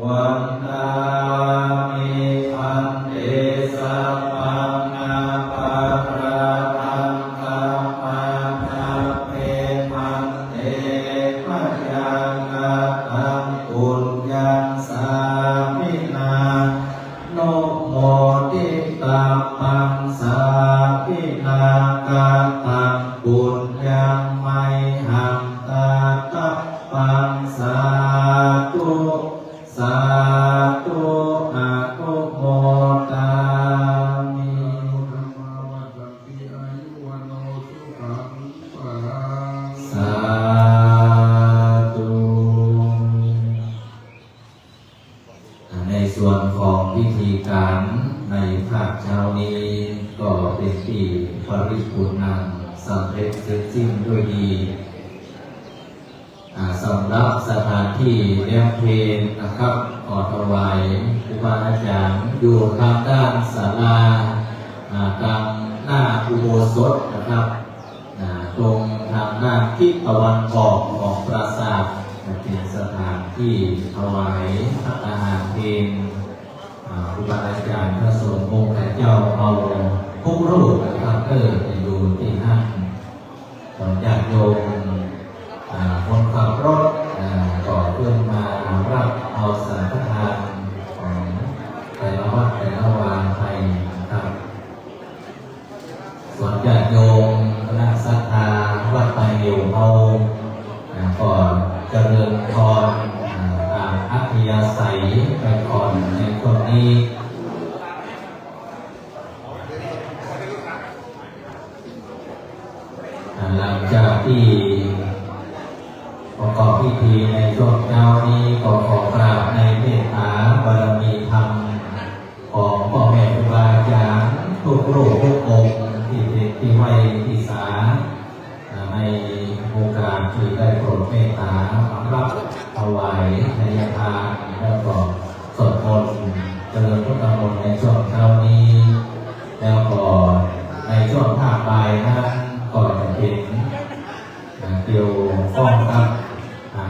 วันนามิพันเตสัพพังอาภาราทังคัมมานาเปพันเตปะยังตังปุญญังสามินาโนโมติตัมมังสามินากาตังปุญญังไมหังตาตัปปังสาธุสาธุอะโุโมตามิสาธุในส่วนของพิธีการในภาคเช้านี้ก็เป็นที่ปริบูรณ์นั้นสำเร็จเสร็จสิ้นด้วยดีสำหรับสถานที่เลี้ยงเพลงนะครับขอถวายครูบาอาจารย์อยู่ทางด้านศาลาทางหน้าอุโบสถนะครับตรงทางด้านทิศตะวันออกของปราสาทเป็นสถานที่ถวายพระอาหารเพลงครูบาอาจารย์พระสงฆ์องค์เจ้าเอาทุกรูปนะครับอยู่ที่นั่นขอญาติโยมคนขับรถก็เพื่อนมารับเอาสังฆทานของแต่ละวัดแต่ละวาไปนะครับส่วนญาติโยมคณะศรัทธาวัดไปเหวเอาก็เจริญพรตามอัธยาศัยไปก่อนในช่วงนี้หลังจากที่ประกอบพิธีในช่วงเช้านี้ก็ขอกราบในเมตตาบารมีธรรมของพ่อแม่ครูบาอาจารย์ทุกรูปทุกองค์ที่เป็นที่ไว้ที่ศาลในโอกาสที่ได้โปรดเมตตารับถวายทายทานแล้วก็สวดมนต์เจริญพุทธมนต์ในช่วงเช้านี้แล้วก็ในช่วงภาคบ่ายนั้นก็จะเป็นเกี่ยวข้องกับ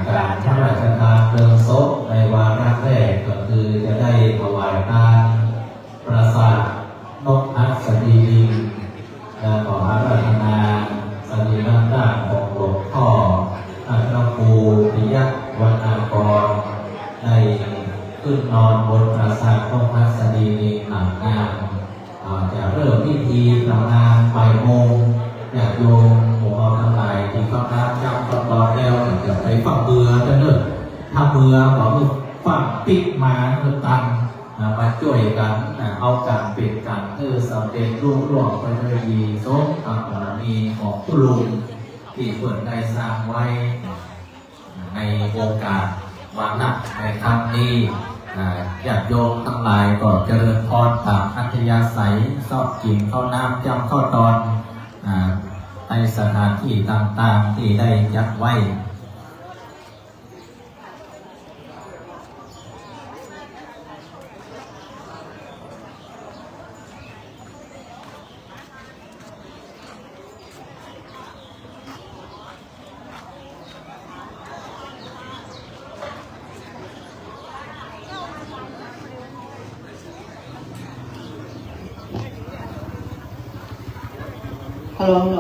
การพระราชทานเพลิงศพในวาระแรกก็คือจะได้ถวายทานปราสาทนกอัศดีลิงและขออาราธนาสรีระด้านของหลวงพ่อพระครูปิยวรรณากรได้ขึ้นนอนบนปราสาทนกอัศดีลิงหลังงานจะเริ่มพิธีประมาณบ่ายโมงอยากโยมหมู่เอาทั้งหลายที่ฟังน้ำจำตอนแล้วจะไปฝังเบือจะเนอะถ้าเบือก็คือฝังปิดมาคือตันมาช่วยกันเอาการปิดกันสำเร็จรุ่งเรืองไปด้วยดีสมตามบารมีของผู้ลุงที่เปิดได้สร้างไว้ในโอกาสวันนักในครั้งนี้ญาติโยมทั้งหลายก็เจริญพรตามอัธยาศัยชอบกินข้าวน้ำจำข้าวตอนในสถานที่ต่างๆที่ได้จัดไว้ ฮัลโหล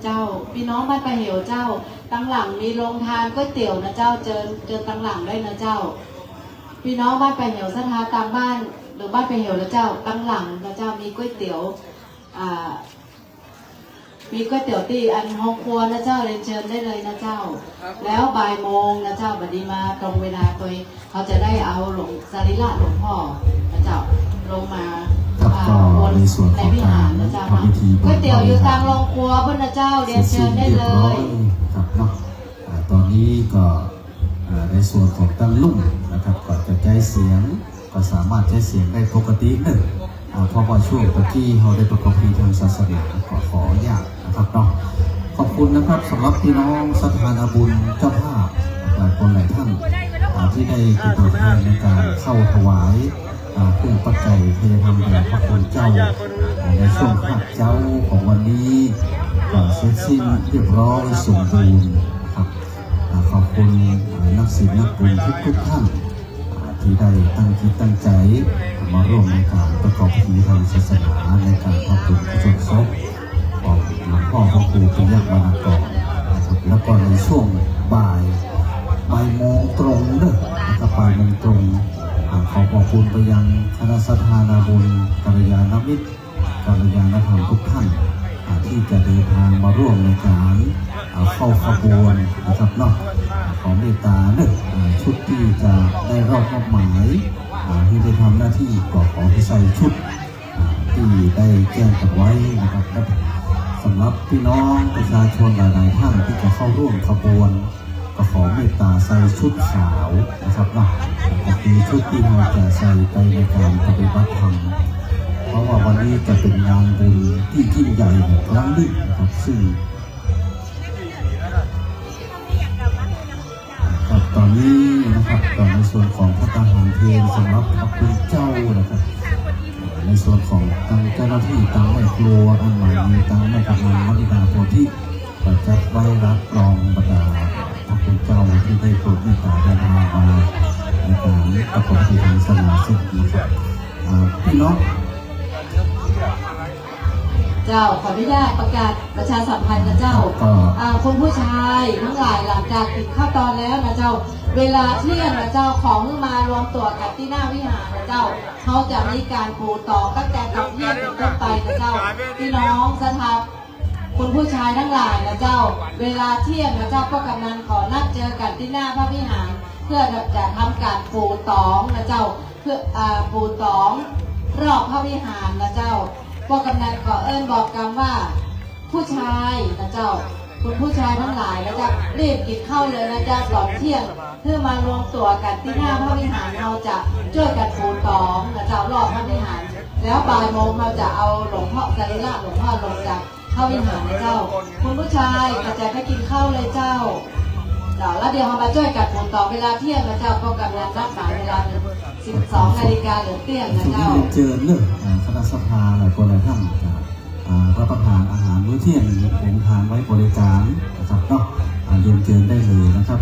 เจ้าพี่น้องบ้านปลาเหวเจ้าตั้งหลังมีโรงทานก๋วยเตี๋ยวนะเจ้าเจอตั้งหลังได้นะเจ้าพี่น้องบ้านปลาเหวสถาตามบ้านหรือบ้านปลาเหวนะเจ้าตั้งหลังนะเจ้ามีก๋วยเตี๋ยวมีก๋วยเตี๋ยวตีอันห้องครัวนะเจ้าเรียนเชิญได้เลยนะเจ้าแล้วบ่ายโมงนะเจ้าบัดนี้มาตรงเวลาตัวเขาจะได้เอาหลวงสรีระหลวงพ่อนะเจ้าลงมาในส่วนของการทำพิธีก๋วยเตี๋ยวอยู่ทางโรงครัวพระเจ้าเรียนเชิญได้เลยครับเนาะตอนนี้ก็ในส่วนของตั้งลุ่มนะครับก็จะใช้เสียงก็สามารถใช้เสียงได้ปกติหนึ่งเพราะว่าช่วงตะกี้เราได้ประกอบพิธีทางศาสนาขออนุญาตนะครับเนาะขอบคุณนะครับสำหรับพี่น้องศรัทธาบุญเจ้าภาพหลายคนหลายท่านที่ได้เป็นตัวแทนในการเข้าถวายผู้ปัจจัยที่จะทำแด่พระคุณเจ้าในช่วงข้าเจ้าของวันนี้ก็เสร็จสิ้นเรียบร้อยสมบูรณ์ครับขอบคุณนักศิลป์นักบุญทุกท่านท ที่ได้ตั้งคิดตั้งใจมาร่วมในการประกอบพิธีทางศาสนาในการทำบุญกุศลศพของหลวงพ่อพระครูปิยะวรรณกรนะครับแล้วก็ในช่วงบ่ายโมงตรงเด้อนะครับบ่ายโมงตรงขอขอบคุณไปยังคณะสัทธานาบุญกัลยาณมิตรกัลยาณธรรมทุกท่านที่จะเดินทางมาร่วมในการเข้าขบวนนะครับเนาะขอเมตตาเด้อชุดที่จะได้รับมอบหมายที่ได้ทำหน้าที่ก็ขอให้ใส่ชุดที่ได้แจ้งกันไว้นะครับและสำหรับพี่น้องประชาชนหลายๆท่านที่จะเข้าร่วมขบวนก็ขอเมตตาใส่ชุดขาวนะครับเนาะก็คือชุดที่เราจะใส่ไปในการปฏิบัติธรรมเพราะว่าวันนี้จะเป็นงานบุญที่ยิ่งใหญ่ครั้งหนึ่งนะครับซึ่งตอนนี้นะครับตอนในส่วนของพระทหารเพลงสำหรับพระคุณเจ้านะครับในส่วนของตั้งเจ้าหน้าที่ตั้งแม่ครัวอันใหม่มีตั้งแม่กำนันมณีดาโพธิก็จะไว้รับรองบรรดาพระคุณเจ้าที่ได้โปรดเมตตาได้มาในการประกอบพิธีทางศาสนาซึ่งนะครับพี่น้องเจ้าขออนุญาตประกาศประชาสัมพันธ์นะเจ้าคนผู้ชายทั้งหลายหลังจากกินข้าวตอนแล้วนะเจ้าเวลาเที่ยงนะเจ้าของมารวมตัวกันที่หน้าวิหารนะเจ้าเขาจะมีการปูต่อตั้งแต่ตอนเที่ยงเป็นต้นไปนะเจ้าพี่น้องสถาคนผู้ชายทั้งหลายนะเจ้าเวลาเที่ยงนะเจ้าก็กำนันขอนัดเจอกันที่หน้าพระวิหารเพื่อจะทำการปูตองนะเจ้าเพื่อปูตองรอบพระวิหารนะเจ้าพวกกำนันขอบอกกันว่าผู้ชายนะเจ้าคุณผู้ชายทั้งหลายนะเจ้ารีบกินข้าวเลยนะเจ้าก่อนเที่ยงเพื่อมารวมตัวกันที่หน้าพระวิหารเราจะช่วยกันปูตองนะเจ้ารอบพระวิหารแล้วบ่ายโมงเราจะเอาหลวงพ่อสรีระหลวงพ่อลงจากเข้าวิหารนะเจ้าคุณผู้ชายกระจายไปกินข้าวเลยเจ้าแล้วเดี๋ยวเรามาช่วยกันปูตองเวลาเที่ยงนะเจ้าก็กำลังนัดหมายเวลา12 นาฬิกาเหลือเที่ยงนะเจ้าเจอเรื่องคณะสภาหลายคนหลายท่านรับประทานอาหารมื้อเที่ยงผมทานไว้บริการนะครับเนาะเรียนเชิญได้เลยนะครับ